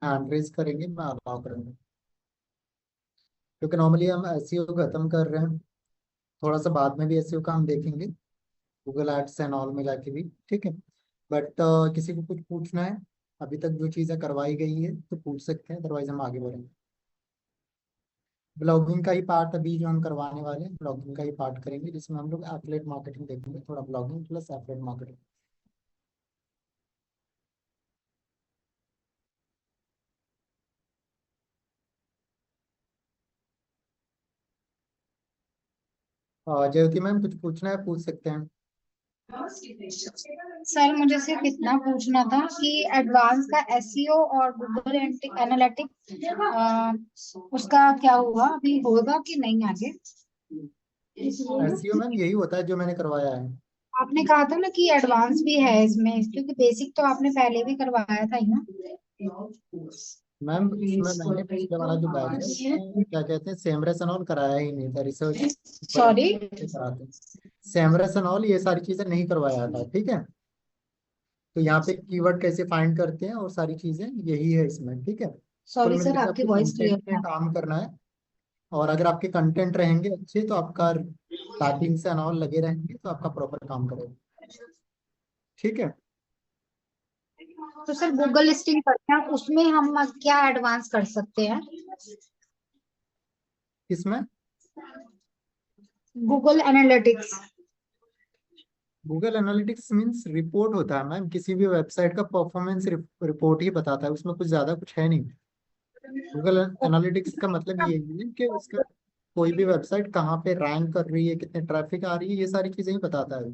Hand raise करेंगे, मैं allow करूँगा। क्योंकि नॉर्मली हम एसईओ खत्म कर रहे हैं, थोड़ा सा बाद में भी एसईओ का हम देखेंगे, गूगल एड्स एंड ऑल में जाके भी, ठीक है। बट किसी को कुछ पूछना है, अभी तक जो चीज़ें करवाई गई है तो पूछ सकते हैं, अदरवाइज हम आगे बढ़ेंगे। ब्लॉगिंग का ही पार्ट अभी जो हम करवाने वाले हैं, ब्लॉगिंग का ही पार्ट करेंगे, जिसमें हम लोग एफिलिएट मार्केटिंग देखेंगे, थोड़ा ब्लॉगिंग प्लस एफिलिएट मार्केटिंग। ज्योति मैम कुछ पूछना है पूछ सकते हैं। सर मुझे सिर्फ इतना पूछना था कि एडवांस का एसईओ और गूगल एनालिटिक्स उसका क्या हुआ, अभी होगा कि नहीं आगे? एसईओ मैम यही होता है जो मैंने करवाया है। आपने कहा था ना कि एडवांस भी है इसमें, क्योंकि बेसिक तो आपने पहले भी करवाया था ही ना। मैम इसमें मैंने पिछले वाला जो बैच है उसमें क्या कहते हैं, सेमरस एंड ऑल कराया ही नहीं था, रिसर्च ऊपर सॉरी। से कराते हैं। सेमरस एंड ऑल ये सारी चीजें नहीं करवाया था, ठीक है। तो यहाँ पे कीवर्ड कैसे फाइंड करते हैं और सारी चीजें यही है इसमें, ठीक है। कुल सॉरी मिला सर, के आपकी आपको वॉइस क्लियर कंटेंट पे है। काम करना है। और अगर आपके कंटेंट रहेंगे अच्छे तो आपका स्टार्टिंग से एंड ऑल लगे रहेंगे तो आपका प्रॉपर काम करेगा, ठीक है। तो सर गूगल लिस्टिंग करते हैं, उसमें हम क्या एडवांस कर सकते हैं? किसमें? Google analytics. Google analytics means report होता है मैम, किसी भी वेबसाइट का परफॉर्मेंस रिपोर्ट ही बताता है, उसमें कुछ ज्यादा कुछ है नहीं। गूगल एनालिटिक्स का मतलब ये है कि उसका कोई भी वेबसाइट कहाँ पे रैंक कर रही है, कितने ट्रैफिक आ रही है, ये सारी चीजें ही बताता है।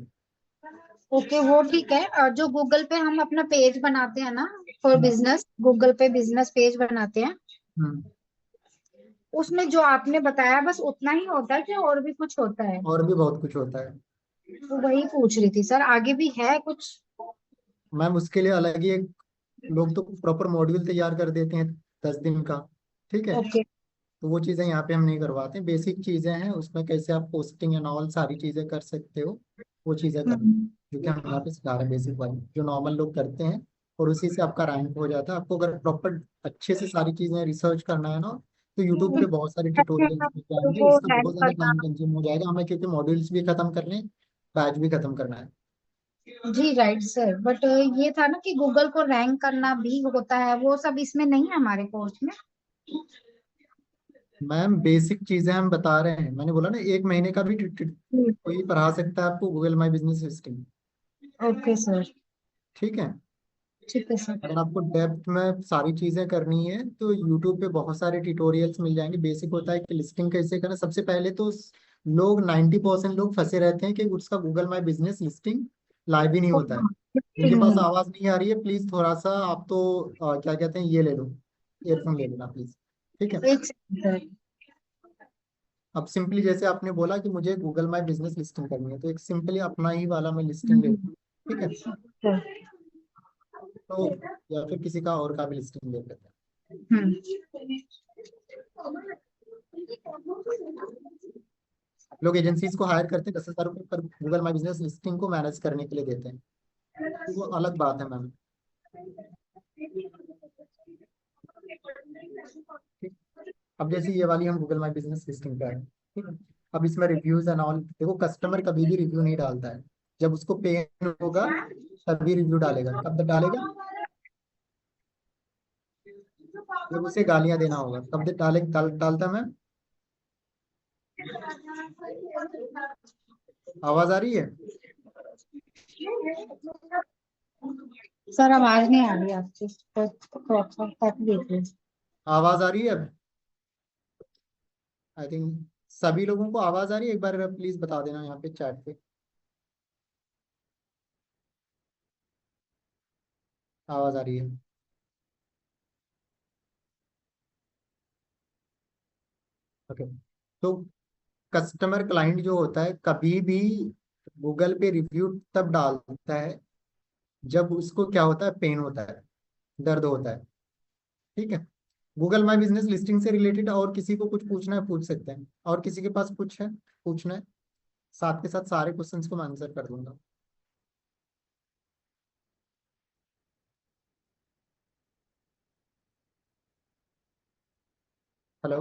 ओके, वो ठीक है। और जो गूगल पे हम अपना पेज बनाते हैं ना, फॉर हम्म। बिजनेस, गूगल पे बिजनेस पेज बनाते हैं, हम्म। उसमें जो आपने बताया बस उतना ही होता है क्या और भी कुछ होता है? और भी बहुत कुछ होता है तो वही पूछ रही थी सर, आगे भी है कुछ? मैम, उसके लिए अलग ही एक लोग तो प्रॉपर मॉड्यूल तैयार कर देते हैं 10 दिन का, ठीक है। ओके। तो वो चीज़ें यहाँ पे हम नहीं करवाते, बेसिक चीज़ें हैं उसमें, कैसे आप पोस्टिंग एंड ऑल सारी चीज़ें कर सकते हो, वो चीज़ें करनी हम्म। जो कि हम यहाँ पे सिखा रहे हैं, बेसिक वाली जो नॉर्मल लोग करते हैं। और उसी से आपका रैंक हो जाता है। आपको अगर प्रॉपर अच्छे से सारी चीज़ें रिसर्च करना है ना, तो यूट्यूब पे बहुत सारे ट्यूटोरियल्स मिल जाएंगे, वो उसका रैंक बहुत ज़्यादा करना। टाइम कंज्यूम हो जाएगा हमें, क्योंकि मॉड्यूल्स भी खत्म करने हैं, बैच भी खत्म करना है। जी राइट सर, बट ये था ना कि गूगल को रैंक करना भी होता है, वो सब इसमें नहीं है हमारे कोर्स में। मैम बेसिक चीज़ें हम बता रहे हैं, मैंने बोला ना 1 महीने का भी कोई पढ़ा सकता है आपको Google my business system, okay sir. ठीक है। ठीक है सर। अगर आपको डेप्थ में सारी चीजें करनी है तो यूट्यूब पे बहुत सारे ट्यूटोरियल्स मिल जाएंगे। बेसिक होता है कि लिस्टिंग कैसे करना, सबसे पहले तो लोग 90% लोग फंसे रहते हैं कि उसका Google my business listing live ही नहीं होता है। जिनके पास आवाज नहीं आ रही है प्लीज थोड़ा सा आप तो क्या कहते हैं, ये ले लो, ईयरफोन ले लेना प्लीज, ठीक है। एक सेकंड सर। अब सिंपली जैसे आपने बोला कि मुझे गूगल माई बिजनेस लिस्टिंग करनी है, तो एक सिंपली अपना ही वाला मैं लिस्टिंग ले लूँ, ठीक है। सर। तो या फिर किसी का और का भी लिस्टिंग ले लेते हैं। हम्म। लोग एजेंसीज को हायर करते हैं 10,000 रुपये पर गूगल माई बिजनेस लिस्टिंग को मैनेज करने के लिए देते हैं, तो वो अलग बात है मैम, ठीक। अब जैसे ये वाली हम गूगल माई बिजनेस लिस्टिंग पे आए, ठीक है। अब इसमें रिव्यूज एंड ऑल देखो, कस्टमर कभी भी रिव्यू नहीं डालता है, जब उसको पेन होगा तभी रिव्यू डालेगा। कब तक डालेगा? जब उसे गालियां देना होगा तब तक डालता मैम। आवाज आ रही है? सर आवाज नहीं आ रही आपकी, तो थोड़ा सा तक देखिए। आवाज आ रही है अब? आई थिंक सभी लोगों को आवाज आ रही है, एक बार प्लीज बता देना यहाँ पे चैट पे, आवाज आ रही है? ओके। तो कस्टमर क्लाइंट जो होता है कभी भी गूगल पे रिव्यू तब डालता है जब उसको क्या होता है, पेन होता है, दर्द होता है, ठीक है। गूगल माई बिजनेस लिस्टिंग से रिलेटेड और किसी को कुछ पूछना है पूछ सकते हैं, और किसी के पास कुछ है पूछना है, साथ के साथ सारे क्वेश्चंस को मैं आंसर कर दूंगा। हेलो।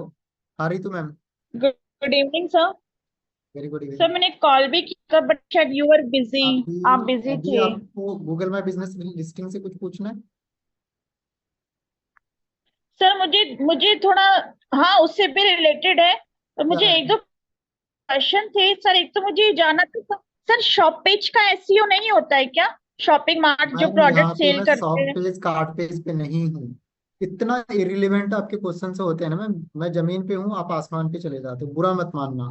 हाँ Ritu ma'am. Good evening sir. Very good sir evening. मैंने कॉल भी किया बट शायद यू आर बिजी। अभी आप बिजी अभी थे। आपको गूगल माई बिजनेस लिस्टिंग से कुछ पूछना है? सर मुझे मुझे थोड़ा, हाँ उससे भी रिलेटेड है। और क्या मुझे है? एक दो क्वेश्चन थे सर। एक तो मुझे ये जानना था सर, शॉप पेज का एसईओ नहीं होता है क्या? शॉपिंग मार्ट जो मैम यहाँ प्रोडक्ट पे सेल मैं करते सॉफ्ट हैं। पेज कार्ड पेज पे नहीं हूँ। इतना इरिलेवेंट आपके क्वेश्चन से होते हैं ना मैम। मैं जमीन पे हूँ, आप आसमान पे चले जाते हो, बुरा मत मानना।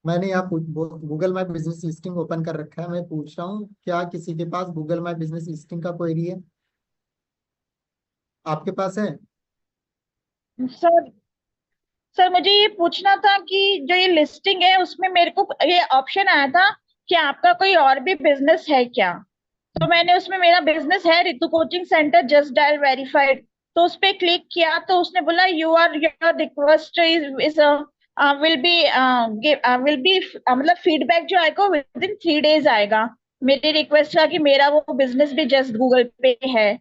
मैंने यहाँ Google my business listing open कर रखा है, मैं पूछ रहा हूँ क्या किसी के पास गूगल माई बिजनेस लिस्टिंग का क्वेरी है? आपके पास है? सर सर मुझे ये पूछना था कि जो ये लिस्टिंग है उसमें मेरे को ये ऑप्शन आया था कि आपका कोई और भी बिजनेस है क्या। तो मैंने उसमें, मेरा बिजनेस है Ritu coaching centre Just Dial verified, तो उस पे क्लिक किया तो उसने बोला you are, your request is will be, मतलब फीडबैक जो आएगा विद इन 3 डेज आएगा। मेरी रिक्वेस्ट था कि मेरा वो बिजनेस भी जस्ट गूगल पे है।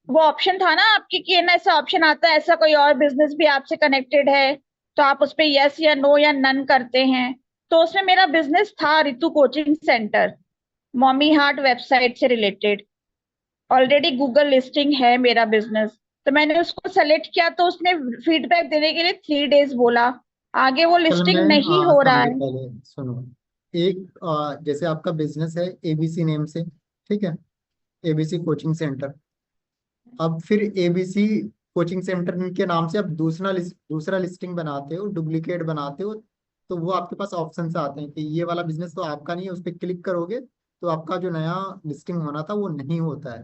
वो ऑप्शन था ना आपके कि है ना, ऐसा ऑप्शन आता है ऐसा कोई और बिजनेस भी आपसे कनेक्टेड है, तो आप उस पे यस या नो या नन करते हैं। तो उसमें मेरा बिजनेस था Ritu coaching centre, mommy heart website से रिलेटेड। ऑलरेडी गूगल लिस्टिंग है मेरा बिजनेस। तो मैंने उसको सेलेक्ट किया तो उसने फीडबैक देने के लिए 3 डेज बोला। आगे वो चल मैं लिस्टिंग नहीं हो रहा समझो, है। पहले सुनो। एक जैसे आपका बिजनेस है एबीसी नेम से, ठीक है, एबीसी कोचिंग सेंटर। अब फिर एबीसी कोचिंग सेंटर के नाम से आप दूसरा लिस्टिंग बनाते हो, डुप्लीकेट बनाते हो, तो वो आपके पास ऑप्शन से आते हैं कि ये वाला बिजनेस तो आपका नहीं है, उस पर क्लिक करोगे तो आपका जो नया लिस्टिंग होना था वो नहीं होता है।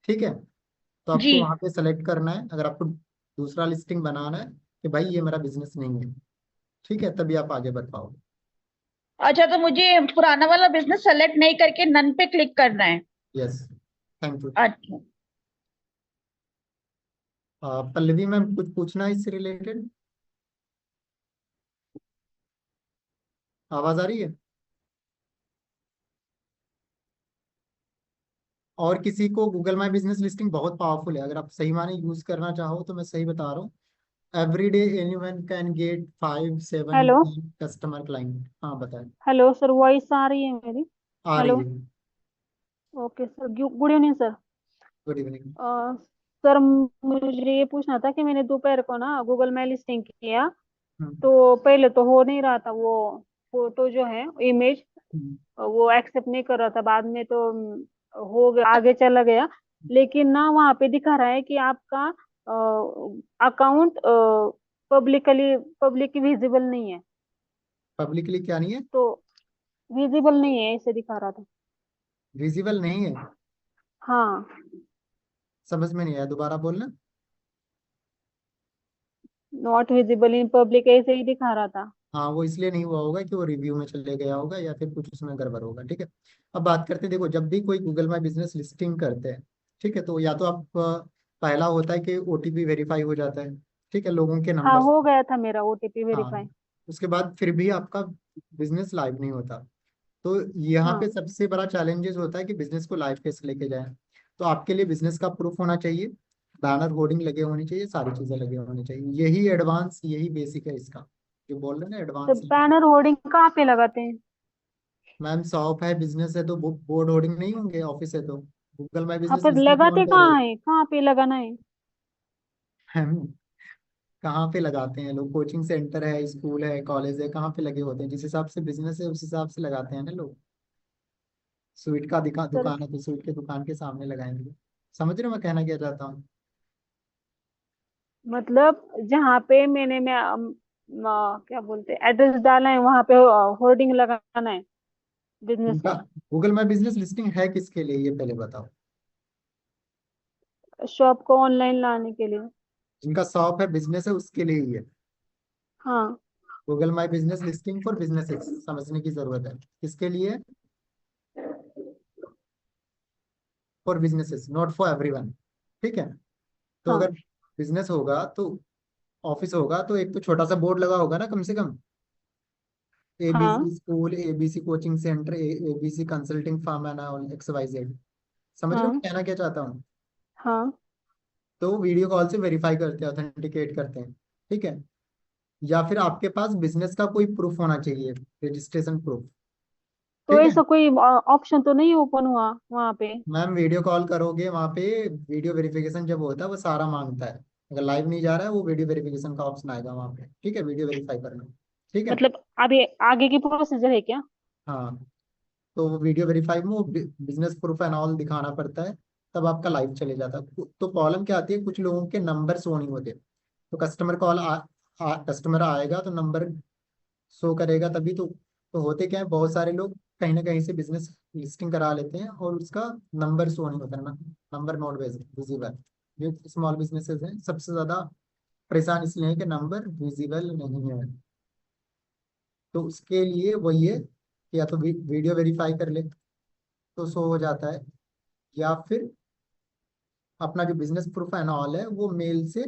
ठीक है, तो जी। आपको वहां पे सेलेक्ट करना है अगर आपको दूसरा लिस्टिंग बनाना है कि भाई ये मेरा बिजनेस नहीं है। ठीक है, तभी आप आगे बढ़ पाओगे। अच्छा, तो मुझे पुराना वाला बिजनेस सेलेक्ट नहीं करके नन पे क्लिक करना है। Yes, thank you. अच्छा। पल्लवी मैम कुछ पूछना है इससे रिलेटेड? आवाज आ रही है? और किसी को गूगल माई बिजनेस लिस्टिंग बहुत पावरफुल है, अगर आप सही माने यूज करना चाहो तो मैं सही बता रहा हूँ। Every day anyone can get 5 7 hello. Customer client. हाँ बताएं। हेलो सर, वॉइस आ रही है मेरी? आ रही हेलो। है। Okay sir, good evening sir. Good evening. Sir, मुझे ये पूछना था कि मैंने दोपहर को ना गूगल में लिस्टिंग किया, हम्म। तो पहले तो हो नहीं रहा था वो फोटो जो है, इमेज, हम्म। वो एक्सेप्ट नहीं कर रहा था। बाद में तो हो गया, आगे चला गया। लेकिन ना वहाँ पे दिखा रहा है कि आपका अकाउंट पब्लिक विजिबल नहीं है। पब्लिकली क्या नहीं है? तो विजिबल नहीं है ऐसे दिखा रहा था। विजिबल नहीं है? हाँ। समझ में नहीं आया, दोबारा बोलना। नॉट विजिबल इन पब्लिक ऐसे ही दिखा रहा था। हाँ वो इसलिए नहीं हुआ होगा कि वो रिव्यू में चले गया होगा या फिर कुछ उसमें गड़बड़ होगा। ठीक है, अब बात करते हैं। देखो जब भी कोई गूगल माई बिजनेस लिस्टिंग करते हैं, ठीक है, तो या तो आप पहला होता है कि ओटीपी वेरीफाई हो जाता है, ठीक है, लोगों के हाँ, नंबर हो से। गया था मेरा ओटीपी वेरीफाई। हाँ, उसके बाद फिर भी आपका बिजनेस लाइव नहीं होता। तो यहाँ पे हाँ। सबसे बड़ा चैलेंजेस होता है कि बिजनेस को लाइव कैसे लेके जाएं। तो आपके लिए बिजनेस का प्रूफ होना चाहिए, बैनर होर्डिंग लगे होने चाहिए, सारी चीजें लगे होनी चाहिए। यही एडवांस, यही बेसिक है इसका, जो बोल रहे हैं ना तो एडवांस। बैनर होर्डिंग कहाँ पे लगाते हैं? मैम शॉप है, बिजनेस है, तो बोर्ड होर्डिंग नहीं होंगे? ऑफिस है तो गूगल माई हाँ, बिजनेस पर लिस्टिंग क्यों ऑन लगाते करे? कहाँ है, कहाँ पे लगाना है? हम कहाँ पे लगाते हैं लोग? कोचिंग सेंटर है, स्कूल है, कॉलेज है, कहाँ पे लगे होते हैं? जिस हिसाब से बिजनेस है उस हिसाब से लगाते हैं ना लोग। स्वीट का सर, दुकान है तो स्वीट के दुकान के सामने लगाएंगे। समझ रहे हो मैं कहना क्या चाहता हूँ? मतलब जहाँ पे क्या बोलते हैं, एड्रेस डाला है वहाँ पे होर्डिंग लगाना है बिजनेस उनका का। गूगल माई बिजनेस लिस्टिंग है किसके लिए ये पहले बताओ। शॉप को ऑनलाइन लाने के लिए। जिनका शॉप है, बिजनेस है, उसके लिए ही है। हाँ। Google my business listing for businesses समझने की जरूरत है। किसके लिए? For businesses, not for everyone. ठीक है, तो हाँ। अगर बिजनेस होगा तो, ऑफिस होगा तो एक तो छोटा सा बोर्ड लगा होगा ना कम से कम, एबीसी हाँ। School, ABC coaching centre, ABC consulting firm and X Y Z. समझ रहे हो मैं हाँ कहना क्या चाहता हूँ? हाँ। तो वीडियो कॉल से वेरीफाई करते हैं, ऑथेंटिकेट करते हैं, ठीक है। या फिर आपके पास बिजनेस का कोई प्रूफ होना चाहिए, रजिस्ट्रेशन प्रूफ, तो ठीक है। ऐसा कोई ऑप्शन तो नहीं ओपन हुआ वहां पे? मैम वीडियो कॉल करोगे वहाँ पे, वीडियो वेरिफिकेशन जब होता है वो सारा मांगता है। अगर लाइव नहीं जा रहा है वो वीडियो वेरिफिकेशन का ऑप्शन आएगा वहाँ पे, ठीक है, वीडियो वेरीफाई करना, ठीक है। मतलब अभी आगे की प्रोसीजर है क्या? हाँ, तो वो वीडियो वेरीफाई में वो बिजनेस प्रूफ एंड ऑल दिखाना पड़ता है, तब आपका लाइव चले जाता है। तो प्रॉब्लम क्या आती है, कुछ लोगों के नंबर शो नहीं होते। तो कस्टमर कॉल कस्टमर आएगा तो नंबर शो करेगा तभी तो होते क्या है, बहुत सारे लोग कहीं ना कहीं से बिजनेस लिस्टिंग करा लेते हैं और उसका नंबर शो नहीं होता ना, नंबर नॉट विजिबल। जो स्मॉल बिजनेसेस हैं सबसे ज्यादा परेशान इसलिए है कि नंबर विजिबल नहीं है। तो उसके लिए वही है कि या तो वीडियो वेरीफाई कर ले तो शो हो जाता है, या फिर अपना जो बिजनेस प्रूफ एंड ऑल है वो मेल से,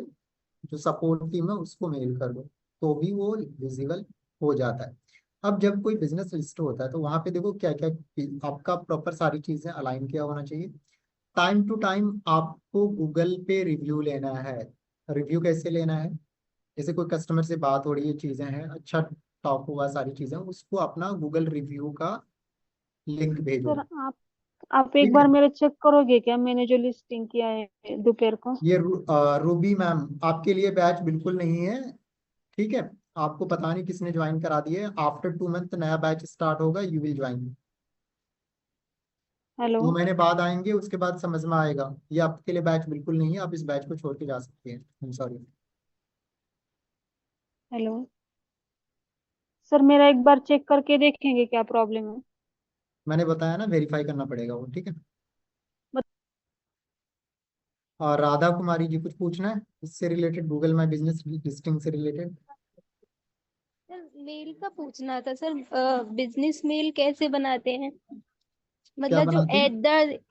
जो सपोर्ट टीम है उसको मेल कर दो, तो भी वो विजिबल हो जाता है। अब जब कोई बिजनेस लिस्ट होता है तो वहां पे देखो क्या क्या आपका प्रॉपर सारी चीजें अलाइन किया होना चाहिए। टाइम टू टाइम आपको गूगल पे रिव्यू लेना है। रिव्यू कैसे लेना है, जैसे कोई कस्टमर से बात हो रही है, चीजें हैं, अच्छा टॉक हुआ, सारी चीजें, उसको अपना गूगल रिव्यू का लिंक भेजो, सर आप एक ठीक बार है। मेरे चेक करोगे क्या, मैंने जो लिस्टिंग किया है दोपहर को? ये रूबी मैम आपके लिए बैच बिल्कुल नहीं है, ठीक है। आपको पता नहीं किसने ज्वाइन करा दिया है, आफ्टर 2 मंथ नया बैच स्टार्ट होगा, यू विल ज्वाइन। हेलो। 2 महीने बाद आएंगे, उसके बाद समझ में आएगा। ये आपके लिए बैच बिल्कुल नहीं है, आप इस बैच को छोड़ के जा सकते हैं, I am sorry. Hello sir, मेरा एक बार चेक करके देखेंगे क्या प्रॉब्लम है? मैंने बताया ना, वेरीफाई करना पड़ेगा वो, ठीक है। बत- और राधा कुमारी जी कुछ पूछना है इससे related, Google my business listing से रिलेटेड? सर मेल का पूछना था सर, बिजनेस मेल कैसे बनाते हैं? क्या मतलब जो बनाते हैं?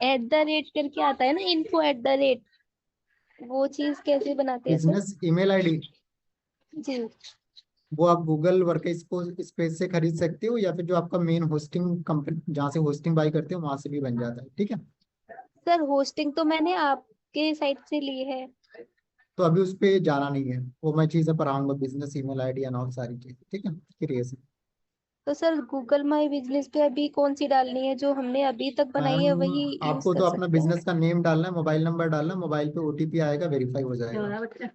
एट द रेट करके आता है ना, info@, वो चीज कैसे बनाते हैं सर? बिजनेस ईमेल आईडी, जी। वो आप गूगल वर्क स्पेस से खरीद सकते हो, या फिर जो आपका मेन होस्टिंग कंपनी जहाँ से होस्टिंग बाई करते हो वहां से भी बन जाता है, ठीक है। सर होस्टिंग तो मैंने आपके साइट से ली है। तो अभी उस पे जाना नहीं है, वो मैं चीजें पढ़ाऊंगा, business email ID and all सारी चीजें, ठीक है, क्रिएशन। तो सर गूगल माई बिजनेस पे अभी कौन सी डालनी है? जो हमने अभी तक बनाई है मैम वही यूज आपको तो कर अपना सकते हैं? बिजनेस का नेम डालना है, मोबाइल नंबर डालना है, मोबाइल पे ओटीपी आएगा, वेरीफाई हो जाएगा।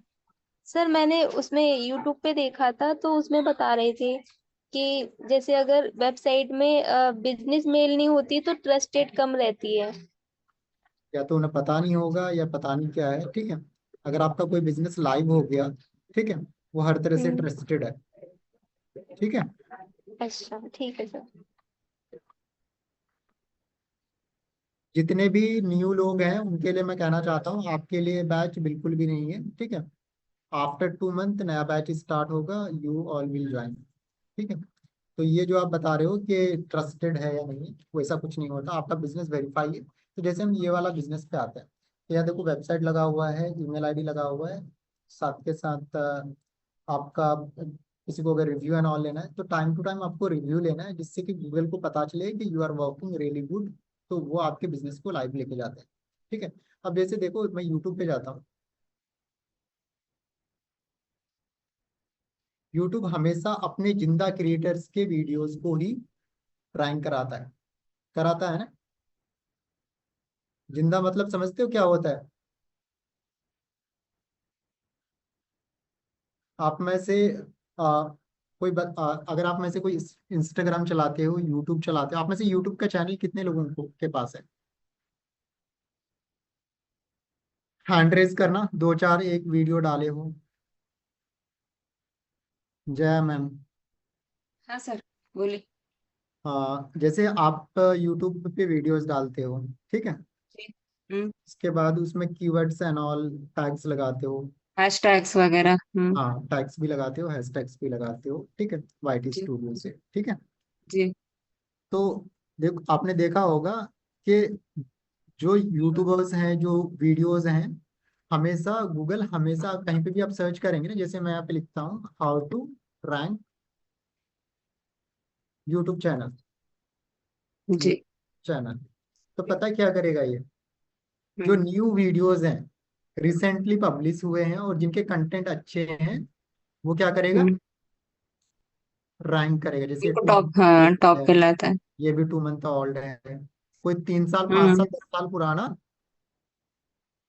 सर मैंने उसमें यूट्यूब पे देखा था तो उसमें बता रहे थे कि जैसे अगर वेबसाइट में बिजनेस मेल नहीं होती तो ट्रस्टेड कम रहती है। या तो उन्हें पता नहीं होगा या पता नहीं क्या है, ठीक है। अगर आपका कोई बिजनेस लाइव हो गया, ठीक है, वो हर तरह से हम्म। ट्रस्टेड है, ठीक है। अच्छा ठीक है सर। जितने भी न्यू लोग हैं उनके लिए मैं कहना चाहता हूँ, आपके लिए बैच बिल्कुल भी नहीं है, ठीक है। आफ्टर 2 मंथ नया बैच स्टार्ट होगा, यू ऑल विल ज्वाइन, ठीक है। तो ये जो आप बता रहे हो कि ट्रस्टेड है या नहीं, वैसा कुछ नहीं होता, आपका बिजनेस वेरीफाई है। तो जैसे हम ये वाला बिजनेस पे आते हैं, तो यहाँ देखो वेबसाइट लगा हुआ है, ईमेल आईडी लगा हुआ है, साथ के साथ आपका किसी को अगर रिव्यू एंड ऑल लेना है तो टाइम टू टाइम आपको रिव्यू लेना है, जिससे कि गूगल को पता चले कि you are working really good, तो वो आपके बिजनेस को लाइव लेके जाते हैं, ठीक है। अब जैसे देखो मैं यूट्यूब पे जाता हूँ, यूट्यूब हमेशा अपने जिंदा क्रिएटर्स के वीडियोस को ही रैंक कराता है ना। जिंदा मतलब समझते हो क्या होता है? आप में से अगर आप में से कोई इंस्टाग्राम चलाते हो, यूट्यूब चलाते हो, आप में से यूट्यूब का चैनल कितने लोगों के पास है? हैंड रेज करना, दो चार एक वीडियो डाले हो। जय मैम। हाँ सर, बोलिए। जैसे आप यूट्यूब पे वीडियोस डालते हो, ठीक है, जी। हम्म। उसके बाद उसमें कीवर्ड्स एंड ऑल टैग्स लगाते हो। हैशटैग्स वगैरह। हम्म। हाँ, टैग्स भी लगाते हो, हैशटैग्स भी लगाते हो, ठीक है, वाईटी जी। स्टूडियो से, ठीक है। जी। तो देखो आपने देखा होगा कि जो यूट्यूबर्स हैं, जो वीडियोस हैं, हमेशा गूगल हमेशा कहीं पे भी आप सर्च करेंगे ना, जैसे मैं यहाँ पे लिखता हूँ how to rank YouTube channel, जी। चैनल, तो पता है क्या करेगा ये? जो न्यू वीडियोस हैं, रिसेंटली पब्लिश हुए हैं और जिनके कंटेंट अच्छे हैं, वो क्या करेगा, हम्म, रैंक करेगा। जैसे इनको 2 टॉप, मंथ हाँ टॉप है, पे लाता है। ये भी 2 मंथ ओल्ड है, कोई 3 साल 5 साल हम्म, 10 साल पुराना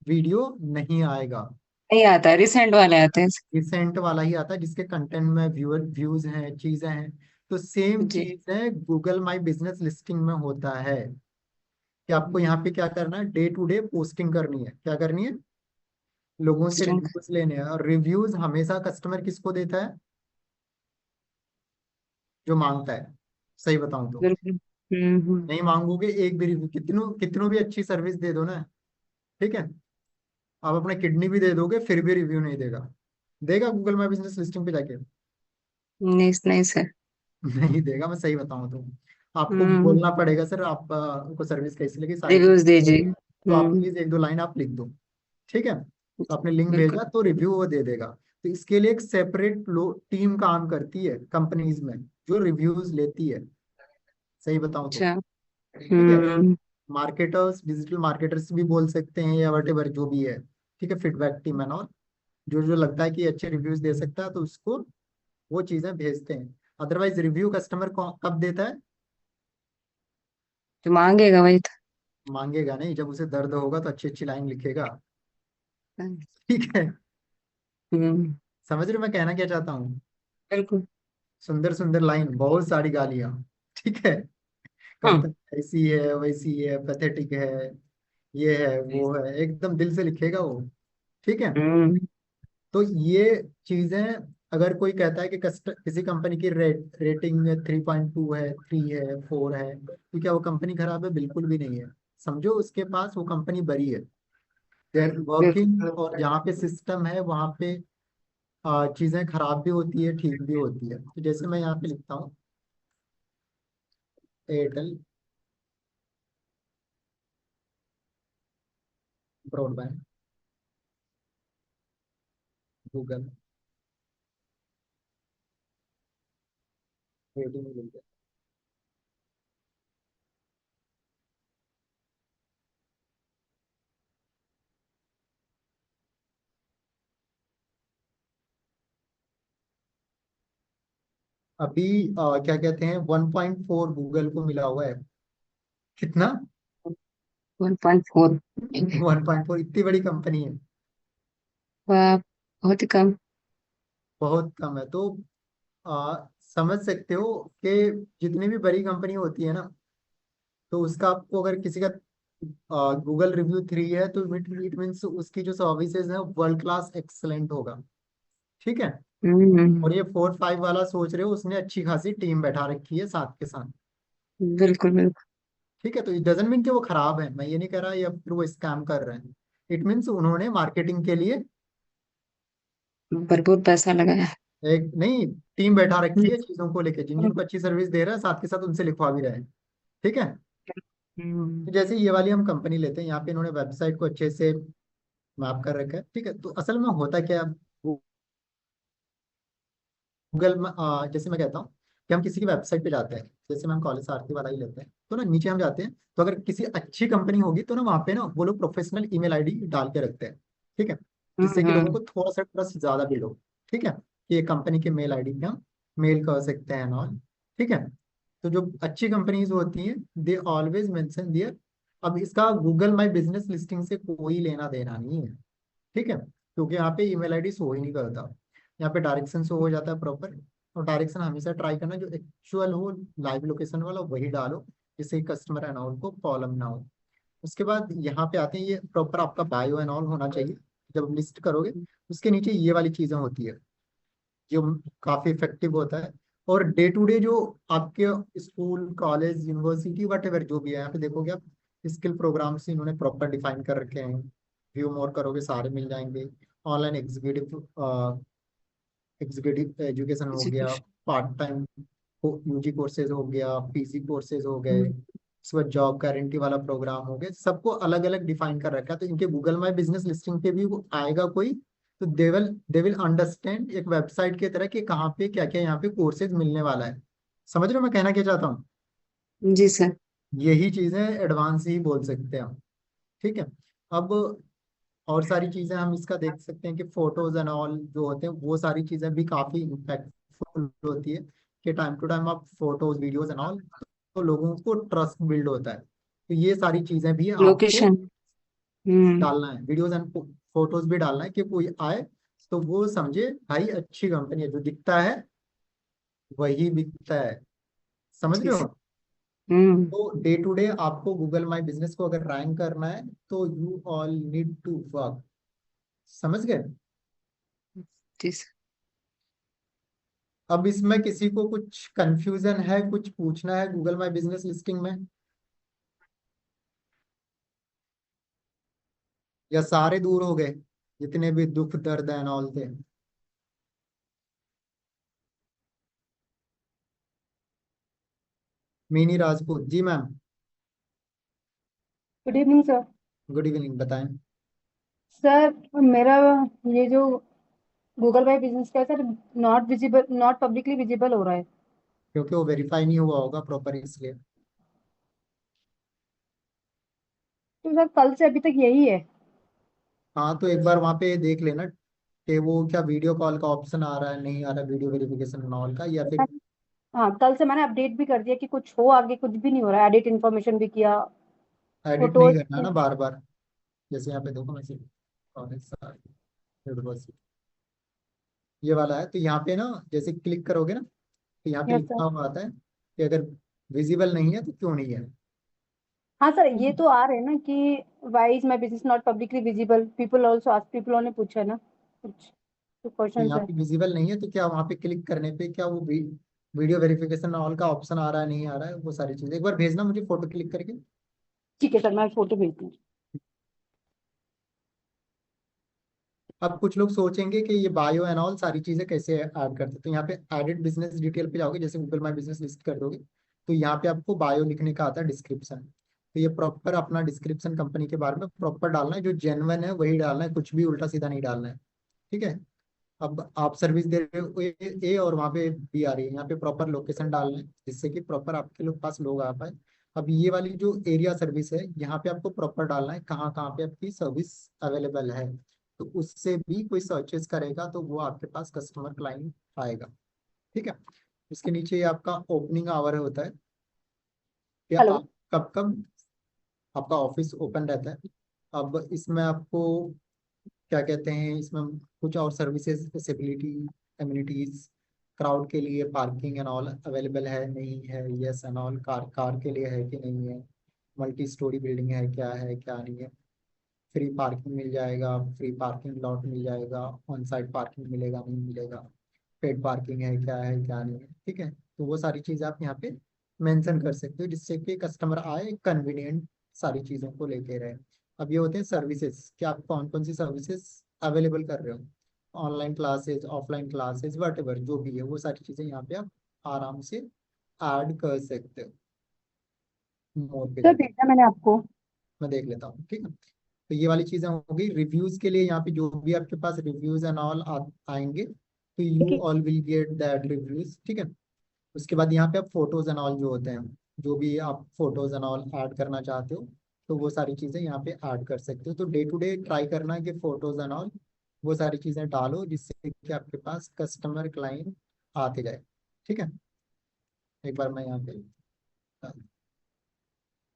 वीडियो नहीं आएगा। नहीं आता है, रिसेंट वाले आते हैं। रिसेंट वाला ही आता है जिसके कंटेंट में व्यूज हैं, चीजें हैं। तो सेम जी। चीज है गूगल माई बिजनेस लिस्टिंग में होता है कि आपको यहाँ पे क्या करना है, डे टू डे पोस्टिंग करनी है। क्या करनी है, लोगों से स्टिंग। रिव्यूज लेने हैं। और रिव्यूज हमेशा कस्टमर किसको देता है, जो मांगता है। सही बताऊं तो बिल्कुल। नहीं मांगोगे एक भी रिव्यू, कितनों कितनों भी अच्छी सर्विस दे दो ना, ठीक है, आप अपना किडनी भी दे दोगे फिर भी रिव्यू नहीं देगा। देगा गूगल माई बिजनेस लिस्टिंग पे जाके? नहीं नहीं सर। नहीं देगा। मैं सही बताऊं तो आपको हम्म, बोलना पड़ेगा, सर आप को सर्विस कैसी लगी, सारी रिव्यूज चीजें। दीजिए। तो आप प्लीज 1-2 लाइन आप लिख दो, ठीक है। तो आपने लिंक बिल्कुल। भेजा तो रिव्यू वो दे देगा। तो इसके लिए एक सेपरेट टीम काम करती है कंपनीज में, जो रिव्यूज लेती है। सही बताऊं तो, अच्छा। ठीक है। हम्म। मार्केटर्स, डिजिटल मार्केटर्स भी बोल सकते हैं या वट जो भी है, ठीक है, फीडबैक टीम एंड ऑल। जो जो लगता है कि अच्छे रिव्यूज दे सकता है तो उसको वो चीजें भेजते हैं। अदरवाइज रिव्यू कस्टमर को कब देता है, तो मांगेगा वही तो। मांगेगा नहीं, जब उसे दर्द होगा तो अच्छी अच्छी लाइन लिखेगा, हम्म। ठीक है। समझ रहे हो मैं कहना क्या चाहता हूँ? बिल्कुल। सुंदर सुंदर लाइन, बहुत सारी गालियां, ठीक है। हाँ। कंपनी ऐसी है वैसी है, पैथेटिक है, ये है वो है, एकदम दिल से लिखेगा वो, ठीक है। हम्म। तो ये चीजें, अगर कोई कहता है कि किसी कंपनी की रेटिंग 3.2 है, 3 है, 4 है, तो क्या वो कंपनी खराब है? बिल्कुल भी नहीं है। समझो उसके पास वो कंपनी बड़ी है, देयर वर्किंग। बिल्कुल। और जहाँ पे सिस्टम है वहाँ पे चीजें खराब भी होती है, ठीक भी होती है। तो जैसे मैं यहाँ पे लिखता हूँ, एयरटेल ब्रॉडबैंड, गूगल रेटिंग मिल गया। अभी क्या कहते हैं, 1.4 गूगल को मिला हुआ है। कितना? 1.4। 1.4, इतनी बड़ी कंपनी है। वाह, बहुत ही कम। बहुत कम है। तो समझ सकते हो कि जितनी भी बड़ी कंपनी होती है ना, तो उसका आपको अगर किसी का गूगल रिव्यू 3 है तो इट मीन्स उसकी जो सर्विसेज है वर्ल्ड क्लास एक्सलेंट होगा, ठीक है। हम्म। और ये 4-5 वाला सोच रहे हो, उसने अच्छी खासी टीम बैठा रखी है साथ के साथ, बिल्कुल बिल्कुल। ठीक है। तो इट डजेंट मीन कि वो खराब है, मैं ये नहीं कह रहा या फिर वो स्कैम कर रहे हैं। इट मीन्स उन्होंने मार्केटिंग के लिए भरपूर पैसा लगाया। एक नहीं, टीम बैठा रखी हम्म। है चीजों को लेके, जिन जिनको अच्छी सर्विस दे रहा है साथ के साथ उनसे लिखवा भी रहे हैं, ठीक है। हम्म। तो जैसे ये वाली हम कंपनी लेते हैं, यहाँ पे इन्होंने वेबसाइट को अच्छे से मैप कर रखा है, ठीक है। तो असल में होता क्या है, गूगल में जैसे मैं कहता हूँ कि हम किसी की वेबसाइट पे जाते हैं, जैसे हम कॉलेज आरती वाला ही लेते हैं, तो ना नीचे हम जाते हैं, तो अगर किसी अच्छी कंपनी होगी तो ना वहाँ पे ना वो लोग प्रोफेशनल ईमेल आईडी डाल के रखते हैं, ठीक है, जिससे कि लोगों हम्म। को थोड़ा सा ट्रस्ट ज्यादा बिल्ड हो, ठीक है, कि ये कंपनी के मेल आईडी पे हम मेल कर सकते हैं और, ठीक है। तो जो अच्छी कंपनीज होती हैं दे ऑलवेज मेंशन दियर। अब इसका गूगल माई बिजनेस लिस्टिंग से कोई लेना देना नहीं है, ठीक है, क्योंकि यहाँ पे ईमेल आईडी शो ही नहीं करता। यहाँ पे डायरेक्शन शो हो जाता है प्रॉपर। और डायरेक्शन हमेशा ट्राई करना जो एक्चुअल हो, लाइव लोकेशन वाला वही डालो, जिससे कस्टमर एंड ऑल को प्रॉब्लम ना हो। उसके बाद यहाँ पे आते हैं, ये प्रॉपर आपका बायो एंड ऑल होना चाहिए जब लिस्ट करोगे। उसके नीचे ये वाली चीजें होती है जो काफी इफेक्टिव होता है। और डे टू डे जो आपके school college university what ever जो भी है, यहाँ पे देखोगे आप स्किल प्रोग्राम्स इन्होंने प्रॉपर डिफाइन कर रखे हैं। व्यू मोर करोगे सारे मिल जाएंगे। ऑनलाइन एग्जीक्यूटिव एग्जीक्यूटिव एजुकेशन हो गया, education. Part time UG courses हो गया, पीजी कोर्सेज हो गए, उसके बाद जॉब गारंटी वाला प्रोग्राम हो गया, सबको अलग अलग डिफाइन कर रखा है। तो इनके गूगल माई बिजनेस लिस्टिंग पे भी वो आएगा कोई, तो दे विल अंडरस्टैंड एक वेबसाइट की तरह कि कहाँ पे क्या क्या यहाँ पे कोर्सेज मिलने वाला है। समझ रहे हो मैं कहना क्या चाहता हूँ? जी सर। यही चीजें एडवांस ही बोल सकते हैं हम, ठीक है। अब और सारी चीजें हम इसका देख सकते हैं कि फोटोज एंड ऑल जो होते हैं वो सारी चीजें भी काफी इम्पैक्टफुल होती है कि टाइम टू टाइम आप फोटोज वीडियोज एंड ऑल, तो लोगों को ट्रस्ट बिल्ड होता है। तो ये सारी चीजें भी आपको लोकेशन। हम्म। डालना है, वीडियोज एंड फोटोज भी डालना है कि कोई आए तो वो समझे भाई अच्छी कंपनी है, जो दिखता है वही बिकता है। समझ जी रहे सर। हो? हम्म। तो डे टू डे आपको गूगल माई बिजनेस को अगर रैंक करना है तो you all need to work. समझ गए? जी सर। अब इसमें किसी को कुछ कंफ्यूजन है, कुछ पूछना है गूगल माई बिजनेस लिस्टिंग में, या सारे दूर हो गए जितने भी दुख दर्द एंड ऑल थे? Meeni Rajput ji ma'am, good evening sir. Good evening, बताएं। सर मेरा ये जो गूगल बाय बिजनेस का है sir, not visible, not publicly visible हो रहा है। क्योंकि वो वेरीफाई नहीं हुआ होगा प्रॉपर, इसलिए। तो सर कल से अभी तक यही है। हाँ, तो एक बार वहाँ पे देख लेना कि वो क्या वीडियो कॉल का ऑप्शन आ रहा है, नहीं आ रहा, वीडियो वेरिफिकेशन ऑल का, या फिर हाँ, कल से मैंने अपडेट भी कर दिया कि कुछ हो, आगे कुछ भी नहीं हो रहा है। एडिट इन्फॉर्मेशन भी किया, एडिट नहीं फोटोज। करना है ना बार बार। जैसे यहाँ पे देखो मैसेज, ये वाला है, तो यहाँ पे ना जैसे क्लिक करोगे ना तो यहाँ पे यस सर। लिखा हुआ आता है कि अगर विजिबल नहीं है तो क्यों नहीं है। हाँ सर, ये तो आ रहे हैं ना कि why is my business not publicly visible, people also ask, people ने पूछा है ना कुछ तो तो क्वेश्चन यहाँ है। पे विजिबल नहीं है तो क्या वहाँ पे क्लिक करने पे क्या वो वीडियो वेरिफिकेशन ऑल का ऑप्शन आ रहा है, नहीं आ रहा है, वो सारी चीजें एक बार भेजना मुझे फोटो क्लिक करके। ठीक है सर, मैं फोटो भेजती हूँ। अब कुछ लोग सोचेंगे कि ये बायो एंड ऑल सारी चीजें कैसे ऐड करते हैं, तो यहाँ पे एडिट बिजनेस डिटेल पे जाओगे, जैसे गूगल माई बिजनेस लिस्ट कर दोगे तो यहाँ पे आपको बायो लिखने का आता है, डिस्क्रिप्शन। तो ये प्रॉपर अपना डिस्क्रिप्शन कंपनी के बारे में प्रॉपर डालना है, जो जेन्युइन है वही डालना है, कुछ भी उल्टा सीधा नहीं डालना है। ठीक है? अब आप सर्विस दे रहे हो ए और वहाँ पे बी आ रही है, यहाँ पे प्रॉपर लोकेशन डालना है जिससे कि प्रॉपर आपके लोग पास लोग आ पाए। अब ये वाली जो एरिया सर्विस है यहाँ पे आपको प्रॉपर डालना है कहाँ कहाँ पे आपकी सर्विस अवेलेबल है, तो उससे भी कोई सर्चेस करेगा तो वो आपके पास कस्टमर क्लाइंट आएगा। ठीक है? उसके नीचे ये आपका ओपनिंग आवर होता है कि हेलो। आप कब कब आपका ऑफिस ओपन रहता है। अब इसमें आपको क्या कहते हैं, इसमें कुछ और सर्विसेज, फैसिलिटी, एम्यूनिटीज, क्राउड के लिए पार्किंग एंड ऑल अवेलेबल है नहीं है, yes and all, car car के लिए है कि नहीं है, मल्टी स्टोरी बिल्डिंग है क्या नहीं है, फ्री पार्किंग मिल जाएगा, फ्री पार्किंग लॉट मिल जाएगा, ऑन साइड पार्किंग मिलेगा नहीं मिलेगा, पेड पार्किंग है क्या नहीं है। ठीक है? तो वो सारी चीज़ आप यहाँ पे मेंशन कर सकते हो जिससे कि कस्टमर आए कन्वीनियंट सारी चीज़ों को लेके रहे। अब ये होते हैं सर्विसेज कि आप कौन कौन सी सर्विसेज अवेलेबल कर रहे हो, online classes, offline classes, what जो भी है वो सारी चीज़ें यहाँ पे आप आराम से ऐड कर सकते हो। मोर पे सर जाके भेजा मैंने आपको। मैं देख लेता हूँ। ठीक है? तो ये वाली चीजें होगी। रिव्यूज के लिए यहाँ पे जो भी आपके पास रिव्यूज एंड ऑल आएंगे तो ठीक यू है। All will get that reviews. ठीक है? उसके बाद यहाँ पे आप फोटोज एंड ऑल जो होते हैं, जो भी आप फोटोज एंड ऑल ऐड करना चाहते हो तो वो सारी चीजें यहाँ पे ऐड कर सकते हो। तो डे टू डे ट्राई करना कि फोटोज एंड ऑल वो सारी चीजें डालो जिससे कि आपके पास कस्टमर क्लाइंट आते जाए। ठीक है? एक बार मैं यहाँ पे,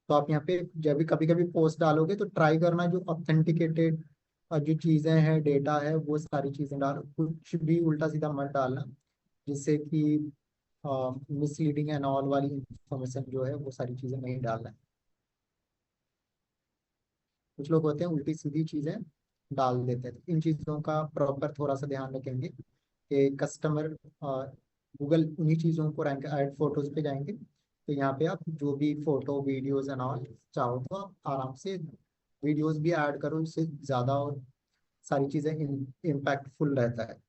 तो आप यहाँ पे जब भी कभी कभी पोस्ट डालोगे तो ट्राई करना जो ऑथेंटिकेटेड जो चीजें हैं, डेटा है, वो सारी चीजें डालो, कुछ भी उल्टा सीधा मत डालना जिससे कि मिसलीडिंग एंड ऑल वाली इंफॉर्मेशन जो है वो सारी चीजें नहीं डालना है। कुछ लोग होते हैं उल्टी सीधी चीजें डाल देते हैं, तो इन चीजों का प्रॉपर थोड़ा सा ध्यान रखेंगे कि कस्टमर गूगल उन्हीं चीजों को रैंक, ऐड फोटोज पे जाएंगे तो यहाँ पे आप जो भी फोटो वीडियोज एंड ऑल चाहो तो आप आराम से वीडियोज भी ऐड करो, इससे ज्यादा और सारी चीजें इम्पैक्टफुल रहता है।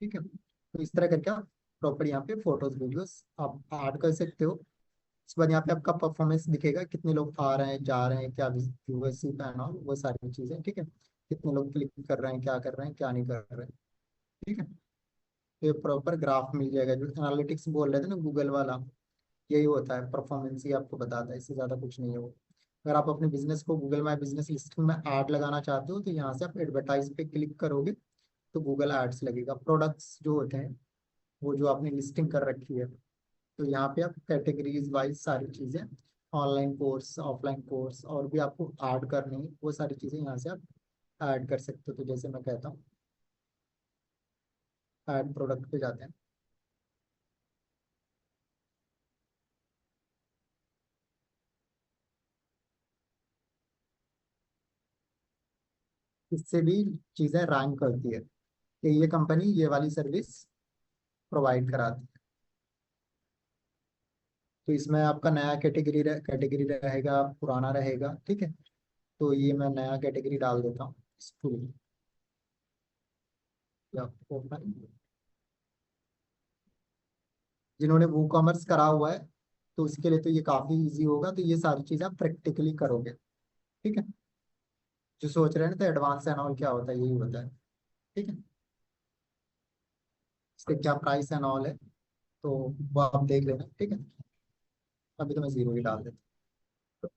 ठीक है? तो इस तरह करके आप प्रॉपर यहाँ पे फोटोज वीडियोस आप ऐड कर सकते हो। उसके बाद यहाँ पे आपका परफॉर्मेंस दिखेगा, कितने लोग आ रहे हैं जा रहे हैं, क्या व्यूअरशिप है ना, वो सारी चीजें। ठीक है? कितने लोग क्लिक कर रहे हैं, क्या कर रहे हैं, क्या नहीं कर रहे हैं। ठीक है? तो ये प्रॉपर ग्राफ मिल जाएगा, जो एनालिटिक्स बोल रहे थे ना गूगल वाला, यही होता है, परफॉर्मेंस ही आपको बताता है, इससे ज्यादा कुछ नहीं है वो। अगर आप अपने बिजनेस को गूगल माई बिजनेस लिस्टिंग में ऐड लगाना चाहते हो तो यहाँ से आप एडवर्टाइज पे क्लिक करोगे तो गूगल एड्स लगेगा। प्रोडक्ट्स जो होते हैं वो जो आपने लिस्टिंग कर रखी है, तो यहाँ पे आप कैटेगरीज वाइज सारी चीज़ें, ऑनलाइन कोर्स, ऑफलाइन कोर्स, और भी आपको ऐड करनी है वो सारी चीज़ें यहाँ से आप ऐड कर सकते हो। तो जैसे मैं कहता हूँ ऐड प्रोडक्ट पे जाते हैं। इससे भी चीज़ें रैंक करती है कि ये कंपनी ये वाली सर्विस प्रोवाइड कराती है। तो इसमें आपका नया कैटेगरी रहेगा, पुराना रहेगा, ठीक है। तो ये मैं नया कैटेगरी डाल देता हूँ, स्कूल या ओपन। जिन्होंने वो कॉमर्स करा हुआ है तो उसके लिए तो ये काफ़ी इजी होगा। तो ये सारी चीज़ें आप प्रैक्टिकली करोगे, ठीक है। जो सोच रहे हैं ना तो एडवांस एंड ऑल क्या होता है, यही होता है, ठीक है। इसके क्या प्राइस एंड ऑल है तो वो आप देख लेना, ठीक है। अभी तो मैं जीरो ही डाल देता हूँ।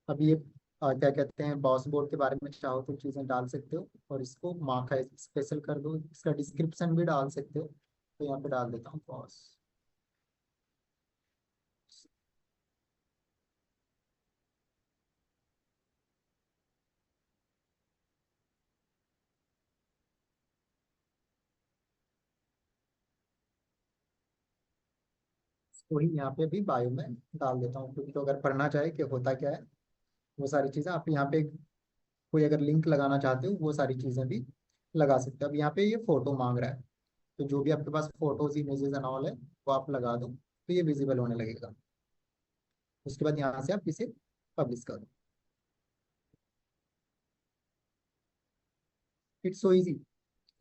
अभी ये क्या कहते हैं, बॉस बोर्ड के बारे में चाहो तो चीज़ें डाल सकते हो, और इसको मार्क है स्पेशल कर दो। इसका डिस्क्रिप्शन भी डाल सकते हो, तो यहाँ पे डाल देता हूँ बॉस। वही यहाँ पे भी बायो में डाल देता हूँ, क्योंकि तो अगर पढ़ना चाहे कि होता क्या है वो सारी चीज़ें आप यहाँ पे, कोई अगर लिंक लगाना चाहते हो वो सारी चीज़ें भी लगा सकते हो। अब यहाँ पे ये फोटो मांग रहा है, तो जो भी आपके पास फोटोज इमेजेस एंड ऑल है वो आप लगा दो, तो ये विजिबल होने लगेगा। उसके बाद यहाँ से आप इसे पब्लिश कर दो। It's so easy.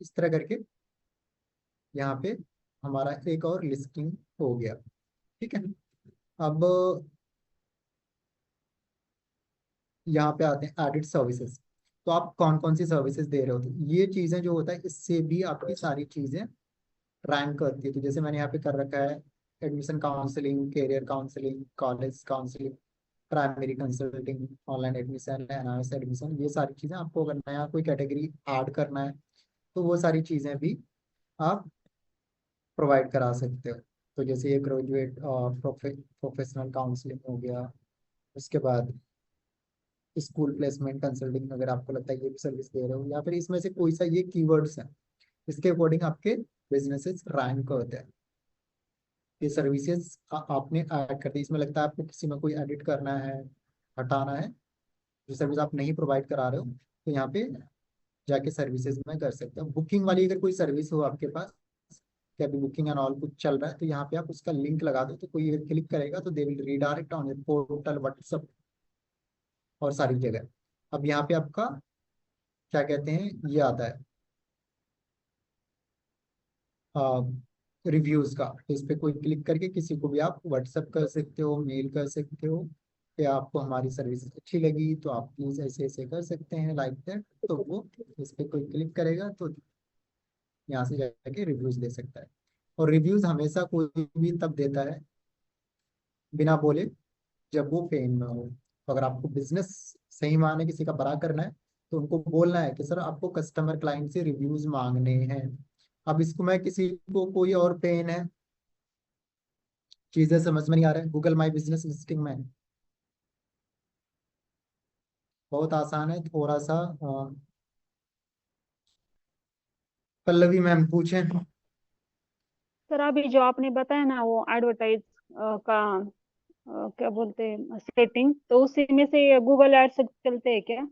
इस तरह करके यहाँ पे हमारा एक और लिस्टिंग हो गया, ठीक है। अब यहाँ पे आते हैं एडिट सर्विसेज। तो आप कौन कौन सी सर्विसेज दे रहे हो, तो ये चीज़ें जो होता है इससे भी आपकी सारी चीज़ें रैंक करती है। तो जैसे मैंने यहाँ पे कर रखा है admission counselling, career counselling, college counselling, primary consulting, online admission, NIS admission, ये सारी चीज़ें आपको अगर नया कोई कैटेगरी ऐड करना है तो वो सारी चीज़ें भी आप प्रोवाइड करा सकते हो। तो जैसे ये ग्रेजुएट प्रोफेशनल काउंसलिंग हो गया, उसके बाद स्कूल प्लेसमेंट कंसल्टिंग, अगर आपको लगता है ये भी सर्विस दे रहे हो, या फिर इसमें से कोई सा ये कीवर्ड्स है इसके अकॉर्डिंग आपके बिजनेसेस रैंक होते हैं। ये सर्विसेज आपने ऐड कर दी, इसमें लगता है आपको किसी में कोई एडिट करना है, हटाना है, जो सर्विस आप नहीं प्रोवाइड करा रहे हो, तो यहाँ पे जाके सर्विसेज में कर सकते हो। बुकिंग वाली अगर कोई सर्विस हो आपके पास, कि अभी बुकिंग एंड ऑल कुछ चल रहा है, तो यहाँ पे आप उसका लिंक लगा दो, तो कोई अगर क्लिक करेगा तो they will redirect on your portal, WhatsApp और सारी जगह। अब यहाँ पे आपका क्या कहते हैं ये आता है रिव्यूज का, तो इस पे कोई क्लिक करके किसी को भी आप व्हाट्सएप कर सकते हो, मेल कर सकते हो कि आपको हमारी सर्विस अच्छी लगी तो आप प्लीज ऐसे ऐसे कर सकते हैं, लाइक दैट। तो वो इस पे कोई क्लिक करेगा तो यहाँ से जाके रिव्यूज दे सकता है। और रिव्यूज हमेशा कोई भी तब देता है बिना बोले जब वो पेन में हो। तो अगर आपको बिजनेस सही माने किसी का बड़ा करना है तो उनको बोलना है कि सर आपको कस्टमर क्लाइंट से रिव्यूज मांगने हैं। अब इसको मैं किसी को कोई और पेन है, चीजें समझ में नहीं आ रहा है, गूगल माई बिजनेस लिस्टिंग में बहुत आसान है थोड़ा सा। पल्लवी मैम पूछें। सर अभी जो आपने बताया ना वो एडवर्टाइज का क्या बोलते हैं सेटिंग, तो उसी में से गूगल एड्स चलते हैं क्या?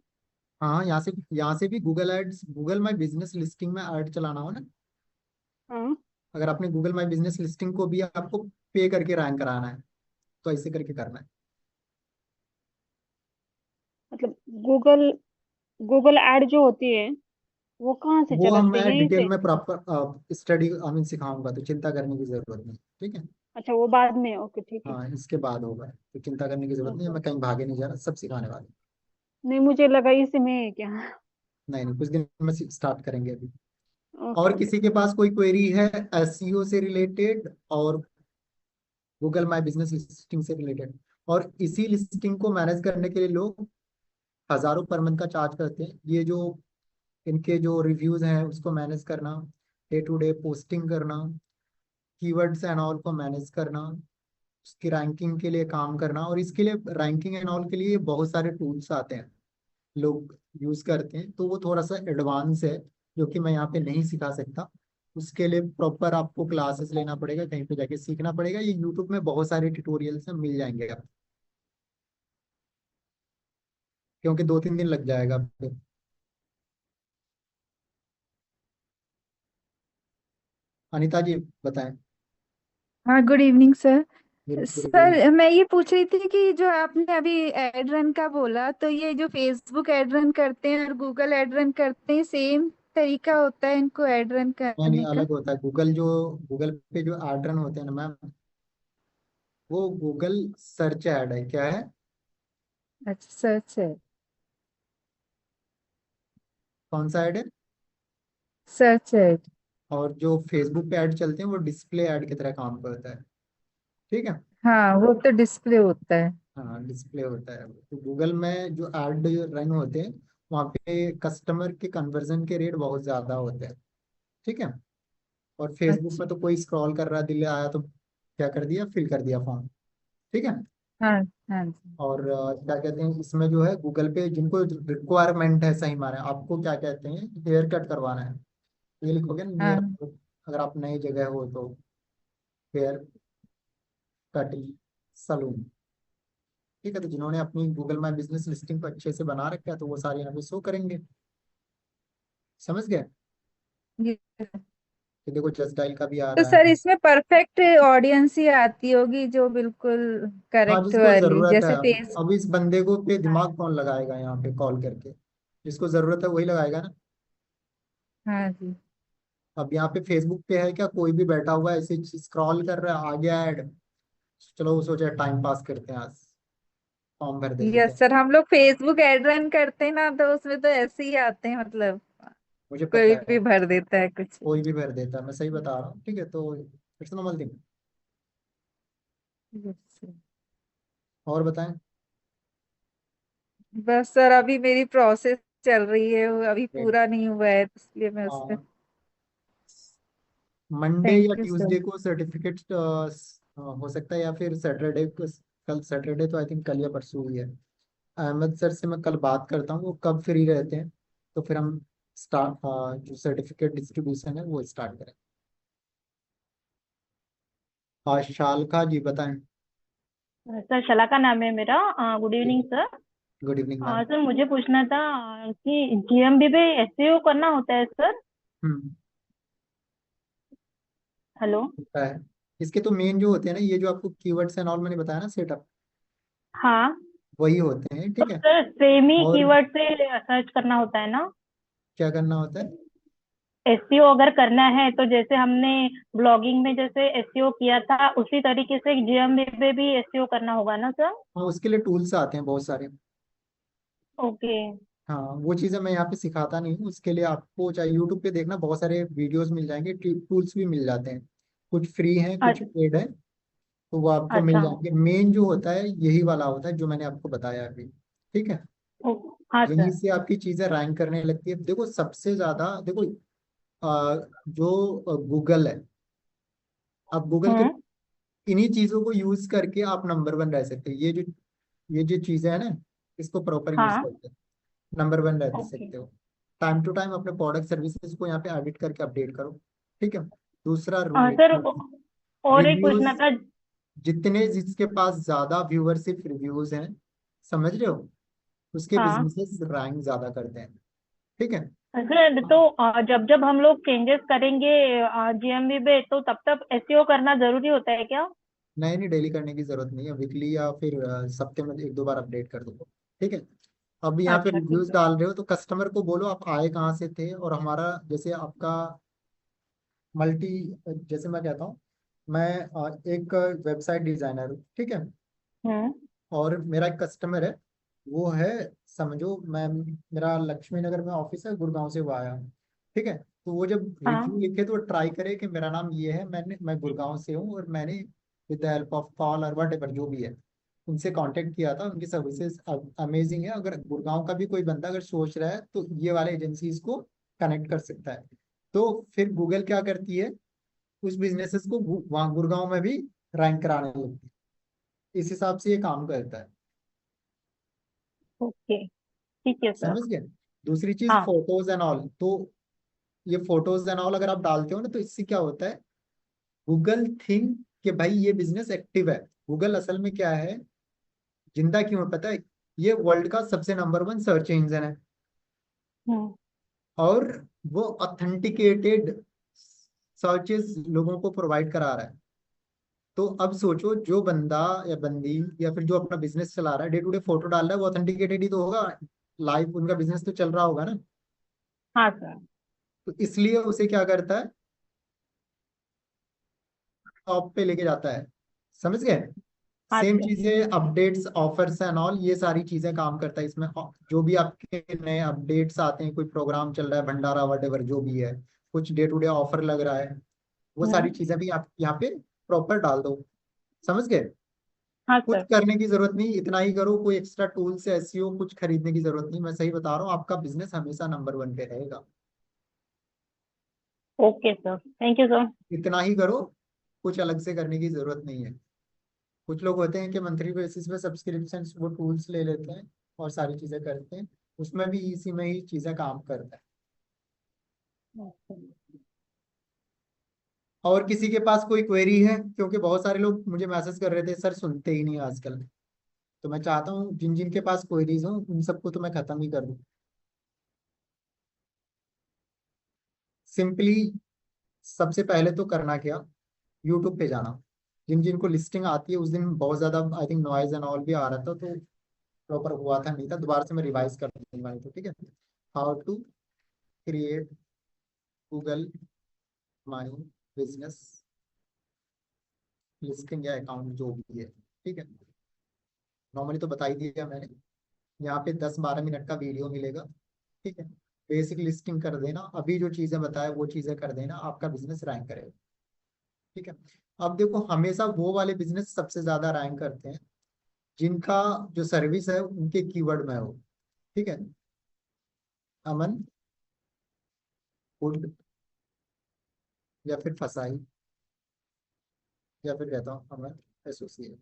हाँ, यहाँ से भी Google ads, Google my business listing में ऐड चलाना हो ना, हाँ, अगर आपने गूगल माई बिजनेस लिस्टिंग को भी आपको पे करके रैंक कराना है तो ऐसे करके करना है। मतलब गूगल गूगल एड जो होती है वो कहाँ से वो हम चलाते हैं, मैं यहीं डिटेल से? में प्रॉपर स्टडी सिखाऊंगा, तो चिंता करने की जरूरत नहीं, ठीक है। अच्छा वो बाद में, ओके ठीक है। हाँ, इसके बाद होगा, तो चिंता करने की जरूरत नहीं है, ओके। मैं कहीं भागे नहीं जा रहा, सब सिखाने वाले हैं। नहीं मुझे लगा इसी में है क्या। नहीं नहीं, कुछ दिन में स्टार्ट करेंगे अभी। ओके और ओके। किसी के पास कोई क्वेरी है एसईओ से रिलेटेड और गूगल माई बिजनेस लिस्टिंग से रिलेटेड। और इसी लिस्टिंग को मैनेज करने के लिए लोग हजारों पर मंथ का चार्ज करते हैं। ये जो इनके जो रिव्यूज हैं उसको मैनेज करना, डे टू डे पोस्टिंग करना, कीवर्ड्स एंड ऑल को मैनेज करना, उसकी रैंकिंग के लिए काम करना। और इसके लिए रैंकिंग एंड ऑल के लिए बहुत सारे टूल्स आते हैं, लोग यूज करते हैं, तो वो थोड़ा सा एडवांस है जो कि मैं यहाँ पे नहीं सिखा सकता। उसके लिए प्रॉपर आपको क्लासेस लेना पड़ेगा, कहीं पे जाके सीखना पड़ेगा। ये यूट्यूब में बहुत सारे ट्यूटोरियल्स हैं, मिल जाएंगे आप, क्योंकि 2-3 दिन लग जाएगा आपको। अनिता जी बताएं। हाँ, good evening sir. Good evening. Sir मैं ये पूछ रही थी कि जो आपने अभी एड रन का बोला, तो ये जो फेसबुक एड रन करते हैं और गूगल एड रन करते हैं, सेम तरीका होता है इनको एड रन नहीं नहीं, करने का? अलग होता है। गूगल पे जो ऐड रन होते हैं ना मैम, वो गूगल सर्च ऐड है। क्या है? अच्छा, सर्च है। कौन सा ऐड है? सर्च है। और जो फेसबुक पे ऐड चलते हैं वो डिस्प्ले ऐड की तरह काम करता है। ठीक है। हाँ, वो तो डिस्प्ले होता है। हाँ, डिस्प्ले होता है। तो गूगल में जो ऐड रन होते हैं वहाँ पे कस्टमर के कन्वर्जन के रेट बहुत ज़्यादा होते हैं। ठीक है। और फेसबुक अच्छा। में तो कोई स्क्रॉल कर रहा, दिल आया तो क्या कर दिया, फिल कर दिया फॉर्म। ठीक है। हाँ। हाँ जी। और क्या कहते हैं, इसमें जो है गूगल पे जिनको रिक्वायरमेंट है, सही माने आपको क्या कहते हैं, हेयर कट करवाना है, ये लिखोगे ना नियर, हाँ। अगर आप नई जगह हो तो हेयर कटिंग सलून। ठीक है। तो जिन्होंने अपनी गूगल माई बिजनेस लिस्टिंग को अच्छे से बना रखा है तो वो सारे यहाँ पे शो करेंगे। समझ गए? ये कि देखो जस्ट डायल का भी आ तो रहा सर है। इसमें परफेक्ट ऑडियंस ही आती होगी, जो बिल्कुल हाँ, करेक्ट जिसको वाली, जरूरत है। जैसे फेस। अब इस बंदे को पे हाँ। दिमाग कौन लगाएगा यहाँ पे कॉल करके? जिसको जरूरत है वही लगाएगा ना। हाँ जी। अब यहाँ पे फेसबुक पे है क्या, कोई भी बैठा हुआ है ऐसे स्क्रॉल कर रहा है, आ गया ऐड, चलो वो सोचा टाइम पास करते हैं आज, फॉर्म भर देते यस थे। सर, हम लोग फेसबुक एड रन करते हैं ना, तो उसमें तो ऐसे ही आते हैं, मतलब मुझे कोई पता है, भी भर देता है कुछ। कोई भी भर देता है, मैं सही बता रहा हूँ। ठीक है। तो it's normal thing. Yes sir. और बताएं। बस सर, अभी मेरी प्रोसेस चल रही है, वो अभी Great. पूरा नहीं हुआ है, इसलिए मैं उस पर। हाँ, मंडे या थैंक यू सर। ट्यूसडे को सर्टिफिकेट हो सकता है, या फिर सैटरडे को। कल सैटरडे तो आई थिंक कल या परसों ही है। अहमद सर से मैं कल बात करता हूँ, वो कब फ्री रहते हैं, तो फिर हम स्टार्ट जो सर्टिफिकेट डिस्ट्रीब्यूशन है वो स्टार्ट करें। शालका जी बताएं। सर शलाका नाम है मेरा। Good evening sir. Good evening ma'am. Sir मुझे पूछना था कि जीएमबी पे एसईओ करना होता है सर। हम्म। हेलो। होता है। इसके तो मेन जो होते हैं ना, ये जो आपको कीवर्ड्स एंड ऑल मैंने बताया ना सेटअप, हाँ। वही होते हैं। तो ठीक है। सर सेम ही और कीवर्ड से सर्च करना होता है ना? क्या करना होता है? एसईओ अगर करना है तो जैसे हमने ब्लॉगिंग में जैसे एसईओ किया था उसी तरीके से जीएमबी पे भी एसईओ करना होगा ना सर? हाँ, उसके लिए टूल्स आते हैं बहुत सारे। ओके। हाँ, वो चीज़ें मैं यहाँ पे सिखाता नहीं हूँ। उसके लिए आपको चाहे यूट्यूब पे देखना, बहुत सारे वीडियोस मिल जाएंगे, टूल्स भी मिल जाते हैं। कुछ फ्री हैं, कुछ अच्छा। पेड है, तो वो आपको मिल अच्छा। जाएंगे। मेन जो होता है यही वाला होता है जो मैंने आपको बताया अभी। ठीक है। हाँ यहीं सर। से आपकी चीज़ें रैंक करने लगती है। देखो सबसे ज़्यादा देखो, जो गूगल है, आप गूगल के हम्म। इन्हीं चीज़ों को यूज करके आप नंबर वन रह सकते हैं। ये जो चीज़ें हैं ना, इसको प्रॉपर यूज हाँ। करके नंबर वन रह ओके। सकते हो। टाइम टू टाइम अपने प्रोडक्ट सर्विसेज को यहाँ पे एडिट करके अपडेट करो। ठीक है। दूसरा रूल, सर और एक पूछना रिव्यूज, था। जितने जिसके पास ज्यादा व्यूअरशिप रिव्यूज हैं, समझ रहे हो, उसके हाँ बिजनेसेस रैंक ज्यादा करते हैं। ठीक है। सर, तो जब जब हम लोग चेंजेस करेंगे जीएमबी पे तो तब तक एसईओ करना जरूरी होता है क्या? नए नहीं, डेली करने की जरूरत नहीं है, वीकली या फिर हफ्ते में 1-2 बार अपडेट कर दो। ठीक है। अब यहाँ पे अच्छा ठीक रिव्यूज है। डाल रहे हो तो कस्टमर को बोलो आप आए कहाँ से थे, और हमारा जैसे आपका मल्टी, जैसे मैं कहता हूँ, मैं एक वेबसाइट डिजाइनर हूँ। ठीक है। हम्म। और मेरा एक कस्टमर है, वो है, समझो मैं, मेरा लक्ष्मी नगर में ऑफिस है, गुड़गांव से वो आया हूँ। ठीक है। तो वो जब रिव्यू हाँ। लिखे तो ट्राई करे कि मेरा नाम ये है, मैं गुड़गांव से हूँ और मैंने with the help of call और वट एवर जो भी है, उनसे कांटेक्ट किया था। उनकी सर्विसेज अमेजिंग है। अगर गुड़गांव का भी कोई बंदा अगर सोच रहा है तो ये वाले एजेंसीज को कनेक्ट कर सकता है। तो फिर गूगल क्या करती है, उस बिजनेसेस को वहाँ गुड़गांव में भी रैंक कराने लगती है। इस हिसाब से ये काम करता है। ओके, ठीक है सर। समझ गए। दूसरी चीज हाँ। फोटोज एंड ऑल, तो ये फोटोज एंड ऑल अगर आप डालते हो ना, तो इससे क्या होता है, गूगल थिंक कि भाई ये बिजनेस एक्टिव है। गूगल असल में क्या है, जिंदा क्यों है पता है, ये वर्ल्ड का सबसे नंबर 1 सर्च इंजन है, हम्म। और वो ऑथेंटिकेटेड सर्चेस लोगों को प्रोवाइड करा रहा है। तो अब सोचो, जो बंदा या बंदी या फिर जो अपना बिजनेस चला रहा है, डे टू डे फोटो डाल रहा है, वो ऑथेंटिकेटेड ही तो होगा, लाइव उनका बिजनेस तो चल रहा होगा ना। हाँ सर। तो इसलिए उसे क्या करता है, टॉप पे लेके जाता है। समझ गए। हाँ सेम सर। चीजें अपडेट्स, ऑफर्स एंड ऑल, ये सारी चीजें काम करता है इसमें। जो भी आपके नए अपडेट्स आते हैं, कोई प्रोग्राम चल रहा है, भंडारा वटेवर जो भी है, कुछ डे टू डे ऑफर लग रहा है, वो सारी चीजें भी आप यहाँ पे प्रॉपर डाल दो। समझ गए। हाँ कुछ सर। करने की जरूरत नहीं, इतना ही करो, कोई एक्स्ट्रा टूल से एसईओ कुछ खरीदने की जरूरत नहीं। मैं सही बता रहा हूँ, आपका बिजनेस हमेशा नंबर 1 पे रहेगा। Okay sir, thank you sir. इतना ही करो, कुछ अलग से करने की जरूरत नहीं है। कुछ लोग होते हैं कि मंथली बेसिस पे सब्सक्रिप्शन वो टूल्स ले लेते हैं और सारी चीजें करते हैं, उसमें भी इसी में ही चीजें काम करता है। और किसी के पास कोई क्वेरी है, क्योंकि बहुत सारे लोग मुझे मैसेज कर रहे थे सर सुनते ही नहीं आजकल, तो मैं चाहता हूँ जिन जिन के पास क्वेरीज हो उन सबको तो मैं खत्म ही कर दूँ। सिंपली सबसे पहले तो करना क्या, यूट्यूब पे जाना। जिन जिन को लिस्टिंग आती है, उस दिन बहुत ज्यादा I think noise and all भी आ रहा था, तो प्रॉपर हुआ था नहीं था, दोबारा से मैं रिवाइज कर दूंगा, नहीं तो ठीक है। How to create Google my business listing या अकाउंट जो भी है, ठीक है। नॉर्मली तो बता ही दिया मैंने। यहाँ पे 10-12 मिनट का वीडियो मिलेगा, ठीक है। बेसिक लिस्टिंग कर देना, अभी जो चीजें बताए वो चीजें कर देना, आपका बिजनेस रैंक करेगा, ठीक है। अब देखो, हमेशा वो वाले बिजनेस सबसे ज्यादा रैंक करते हैं जिनका जो सर्विस है उनके कीवर्ड में हो, ठीक है। अमन फूड, या फिर फसाई, या फिर कहता हूँ अमन एसोसिएट।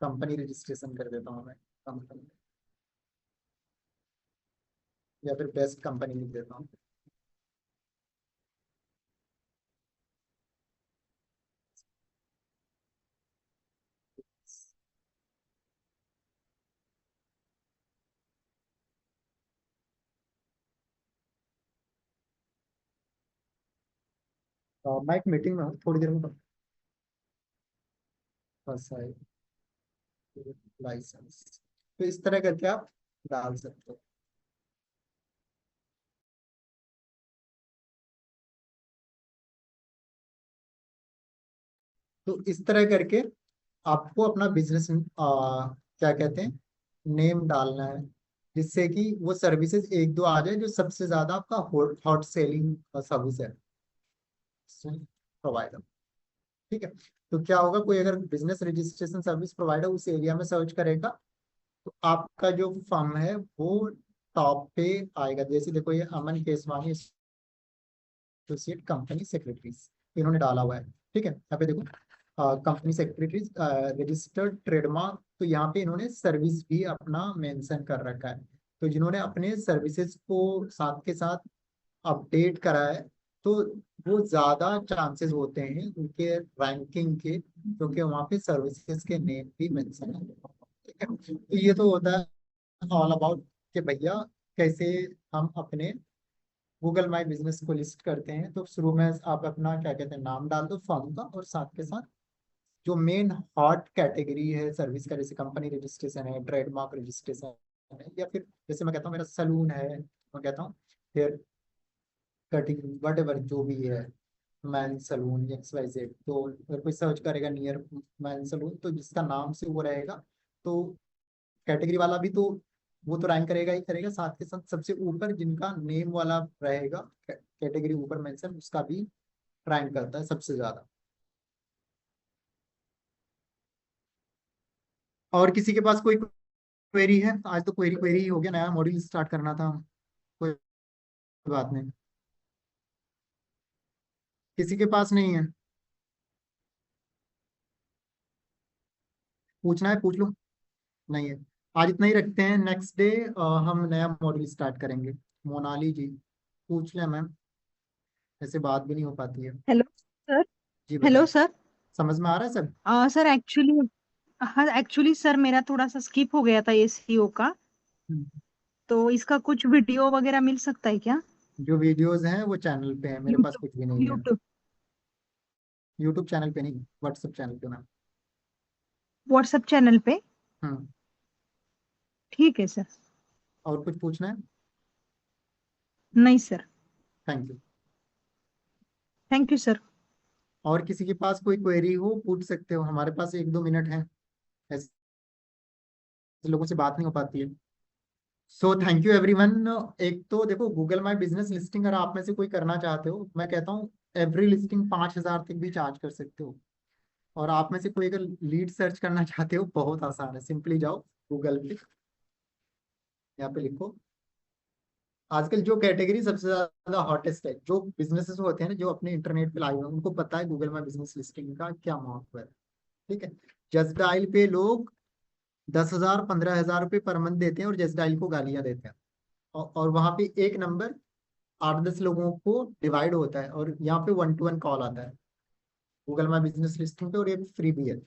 कंपनी रजिस्ट्रेशन कर देता हूँ मैं, कंपनी, या फिर बेस्ट कंपनी लिख देता हूँ। मैं एक मीटिंग में हूँ, थोड़ी देर में फसाई लाइसेंस, तो इस तरह करके आप डाल सकते हो। तो इस तरह करके आपको अपना बिजनेस क्या कहते हैं, नेम डालना है, जिससे कि वो सर्विसेज एक दो आ जाए जो सबसे ज्यादा आपका हॉट सेलिंग सर्विस है प्रोवाइडर, ठीक है। तो क्या होगा, कोई अगर बिजनेस रजिस्ट्रेशन सर्विस प्रोवाइडर उस एरिया में सर्च करेगा, तो आपका जो फर्म है वो टॉप पे आएगा। जैसे देखो, ये अमन केसवानी एसोसिएट कंपनी सेक्रेटरीज इन्होंने डाला हुआ है, ठीक है। यहाँ पे देखो, कंपनी सेक्रेटरीज रजिस्टर्ड ट्रेडमार्क, तो यहाँ पे इन्होंने सर्विस भी अपना मेंशन कर रखा है। तो जिन्होंने अपने सर्विसेज को साथ के साथ अपडेट करा है, तो वो ज्यादा चांसेस होते हैं उनके रैंकिंग के, क्योंकि वहाँ पे सर्विसेज के नेम भी मेंशन है, ठीक है। तो ये तो होता है ऑल अबाउट कि भैया कैसे हम अपने गूगल माई बिजनेस को लिस्ट करते हैं। तो शुरू में आप अपना क्या कहते हैं नाम डाल दो फर्म का, और साथ के साथ जो मेन हॉट कैटेगरी है सर्विस का, जैसे कंपनी रजिस्ट्रेशन है, ट्रेडमार्क रजिस्ट्रेशन है, या फिर जैसे मैं कहता हूँ मेरा सलून है, मैं कहता हूँ हेयर कटिंग वट एवर जो भी है, मैन सलून XYZ, तो अगर कोई सर्च करेगा नियर मैन सलून, तो जिसका नाम से वो रहेगा, तो कैटेगरी वाला भी तो वो तो रैंक करेगा ही करेगा, साथ के साथ सबसे ऊपर जिनका नेम वाला रहेगा कैटेगरी ऊपर मेंशन उसका भी रैंक करता है सबसे ज्यादा। और किसी के पास कोई क्वेरी है? आज तो क्वेरी क्वेरी ही हो गया, नया मॉड्यूल स्टार्ट करना था। कोई बात नहीं, किसी के पास नहीं है, पूछना है पूछ लो। नहीं है, आज इतना ही रखते हैं। नेक्स्ट डे हम नया मॉड्यूल स्टार्ट करेंगे। मोनाली जी पूछ लें मैम, ऐसे बात भी नहीं हो पाती है। Hello sir. जी हेलो बताएं, सर। समझ में आ रहा है सब? सर एक्चुअली, हाँ एक्चुअली सर मेरा थोड़ा सा स्किप हो गया था एसईओ का, हम्म। तो इसका कुछ वीडियो वगैरह मिल सकता है क्या? जो वीडियोस हैं वो चैनल पे है, मेरे पास यूट्यूब, कुछ भी नहीं है। यूट्यूब, यूट्यूब चैनल पे नहीं, व्हाट्सएप चैनल पे मैम। व्हाट्सएप चैनल पे? हम्म। ठीक है सर। और कुछ पूछना है? नहीं sir. Thank you. Thank you sir. और किसी के पास कोई क्वेरी हो पूछ सकते हो, हमारे पास 1-2 मिनट है, ऐसे लोगों से बात नहीं हो पाती है। So thank you everyone. एक तो देखो, गूगल माई बिजनेस लिस्टिंग अगर आप में से कोई करना चाहते हो, मैं कहता हूँ एवरी लिस्टिंग 5,000 तक भी चार्ज कर सकते हो। और आप में से कोई अगर लीड सर्च करना चाहते हो, बहुत आसान है, सिंपली जाओ गूगल पे, यहाँ पे लिखो आजकल जो कैटेगरी सबसे ज्यादा हॉटेस्ट है, जो बिजनेसेस होते हैं ना जो अपने इंटरनेट पे लाए हुए हैं, उनको पता है गूगल माई बिजनेस लिस्टिंग का क्या महत्व है। ठीक है, जस्ट डायल पे लोग 10,000-15,000 रुपये पर मंथ देते हैं और जस्ट डायल को गालियां देते हैं। और वहां पे एक नंबर 8-10 लोगों को डिवाइड होता है, और यहाँ पे 1-to-1 कॉल आता है गूगल माई बिजनेस लिस्टिंग पे, और एक फ्री भी है।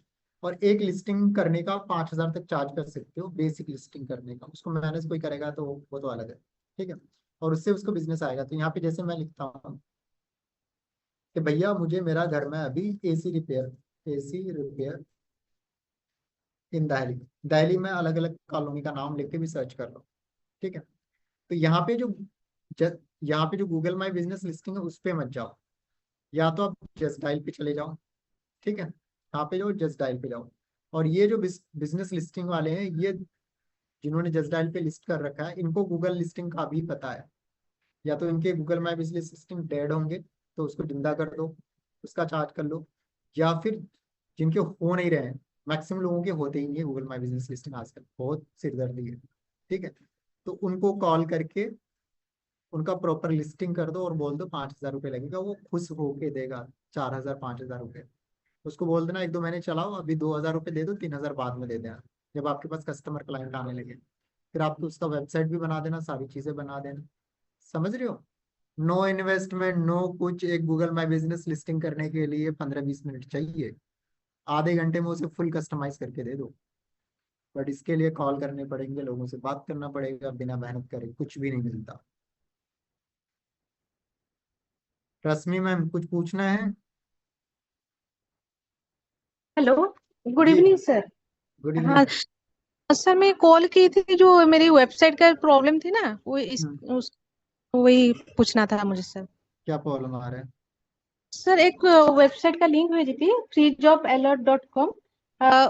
और एक लिस्टिंग करने का 5,000 तक चार्ज कर सकते हो, बेसिक लिस्टिंग करने का। उसको मैनेज कोई करेगा तो वो तो अलग है। ठीक है, और उससे उसको बिजनेस आएगा। तो यहाँ पे जैसे मैं लिखता हूँ कि भैया मुझे मेरा घर में अभी एसी रिपेयर इन दिल्ली, दिल्ली में अलग अलग कॉलोनी का नाम लिख के भी सर्च कर लो। ठीक है, तो यहाँ पे जो गूगल माई बिजनेस लिस्टिंग है उस पे मत जाओ, या तो आप जस्ट डायल पे चले जाओ। ठीक है, यहाँ पे जो जस्ट डायल पे जाओ, और ये जो बिजनेस लिस्टिंग वाले हैं, ये जिन्होंने जस्ट डायल पे लिस्ट कर रखा है, इनको गूगल लिस्टिंग का भी पता है। या तो इनके Google my business listing dead होंगे तो उसको जिंदा कर दो, उसका चार्ज कर लो। या फिर जिनके हो नहीं रहे हैं, मैक्सिमम लोगों के होते ही नहीं है गूगल माई बिजनेस लिस्टिंग, आजकल बहुत सिरदर्दी है। ठीक है, तो उनको कॉल करके उनका प्रॉपर लिस्टिंग कर दो और बोल दो 5,000 रुपये लगेगा, वो खुश होके देगा। 4,000-5,000 रुपये उसको बोल देना 1-2 महीने चलाओ, अभी 2,000 रुपये दे दो, 3,000 बाद में दे देना जब आपके पास कस्टमर क्लाइंट आने लगे। फिर आपको उसका वेबसाइट भी बना देना, सारी चीजें बना देना। समझ रहे हो? नो इन्वेस्टमेंट, नो कुछ। एक गूगल माई बिजनेस लिस्टिंग करने के लिए 15-20 मिनट चाहिए, आधे घंटे में उसे फुल कस्टमाइज करके दे दो। बट इसके लिए कॉल करने पड़ेंगे, लोगों से बात करना पड़ेगा, बिना मेहनत करे कुछ भी नहीं मिलता। रश्मि मैम कुछ पूछना है? हेलो, गुड जी, इवनिंग सर। गुड हाँ इवनिंग। सर, मैं कॉल की थी, जो मेरी वेबसाइट का प्रॉब्लम थी ना, वो वही पूछना था मुझे सर। क्या प्रॉब्लम आ रहा है? सर एक वेबसाइट का लिंक भेजी थी, freejobalert.com।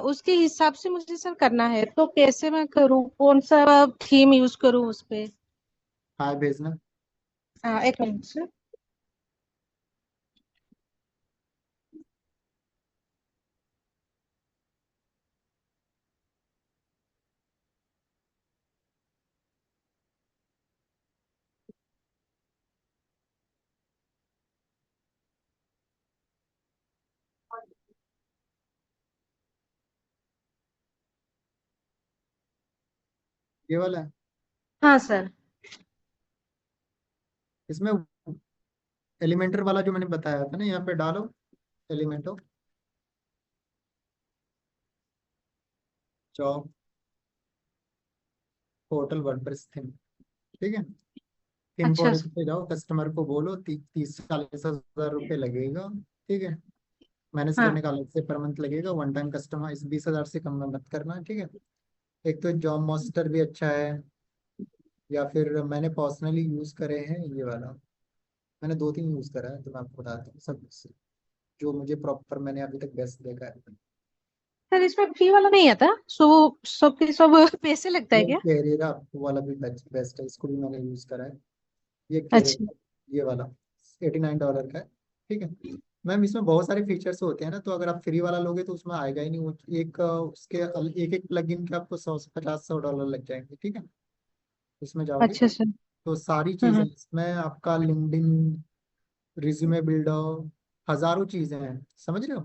उसके हिसाब से मुझे सर करना है, तो कैसे मैं करूँ, कौन सा थीम यूज करूँ उस पे? हाय भेजना। एक मिनट सर। ये वाला है? हाँ सर। इसमें एलिमेंटर वाला जो मैंने बताया था ना, यहाँ पे डालो एलिमेंटो जॉब पोर्टल वर्डप्रेस थीम। ठीक है, थीम अच्छा फॉर सर। पे जाओ, कस्टमर को बोलो 30-40 हजार रुपये लगेगा। ठीक है, मैनेज हाँ करने का अलग से पर मंथ लगेगा, वन टाइम कस्टमाइज 20,000 से कम में मत करना। ठीक है, एक तो जॉब मास्टर भी अच्छा है, या फिर मैंने पर्सनली यूज करे हैं ये वाला, मैंने 2-3 यूज करा है, तो मैं आपको बताता हूँ सब जो मुझे प्रॉपर मैंने अभी तक बेस्ट देखा है। सर, इसमें फ्री वाला नहीं आता, सबके सब पैसे लगता है ये क्या? कैरियर वाला भी बेस्ट है, इसको भी मैंने यूज करा है। ये अच्छा। कैरियर, ये वाला $89 का है। ठीक है मैम, इसमें बहुत सारे फीचर्स होते हैं ना, तो अगर आप फ्री वाला लोगे तो उसमें आएगा ही नहीं वो। उसके एक एक प्लगइन के आपको 100 से 50 $100 लग जाएंगे। ठीक है, इसमें जाओगे अच्छा सर। तो सारी चीजें हम्म। इसमें आपका लिंक्डइन, रिज्यूमे बिल्डर, हजारों चीजें हैं, समझ रहे हो।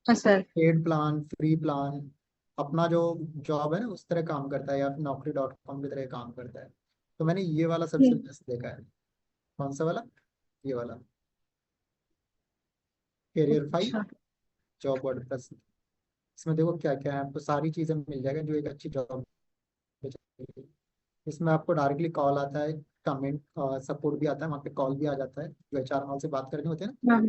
हाँ sir. Paid plan, free plan, अपना जो जॉब है ना उस तरह काम करता है, या Naukri.com की तरह काम करता है। तो मैंने ये वाला सबसे हम्म। बेस्ट देखा है। कौन सा वाला? ये वाला, कैरियर 5 अच्छा। Job WordPress. इसमें देखो क्या क्या है, आपको सारी चीजें मिल जाएगा जो एक अच्छी जॉब पे चाहिए। इसमें आपको डायरेक्टली कॉल आता है, कमेंट सपोर्ट भी आता है, वहाँ पे कॉल भी आ जाता है, जो HR वाले से बात करनी होती है ना, हाँ।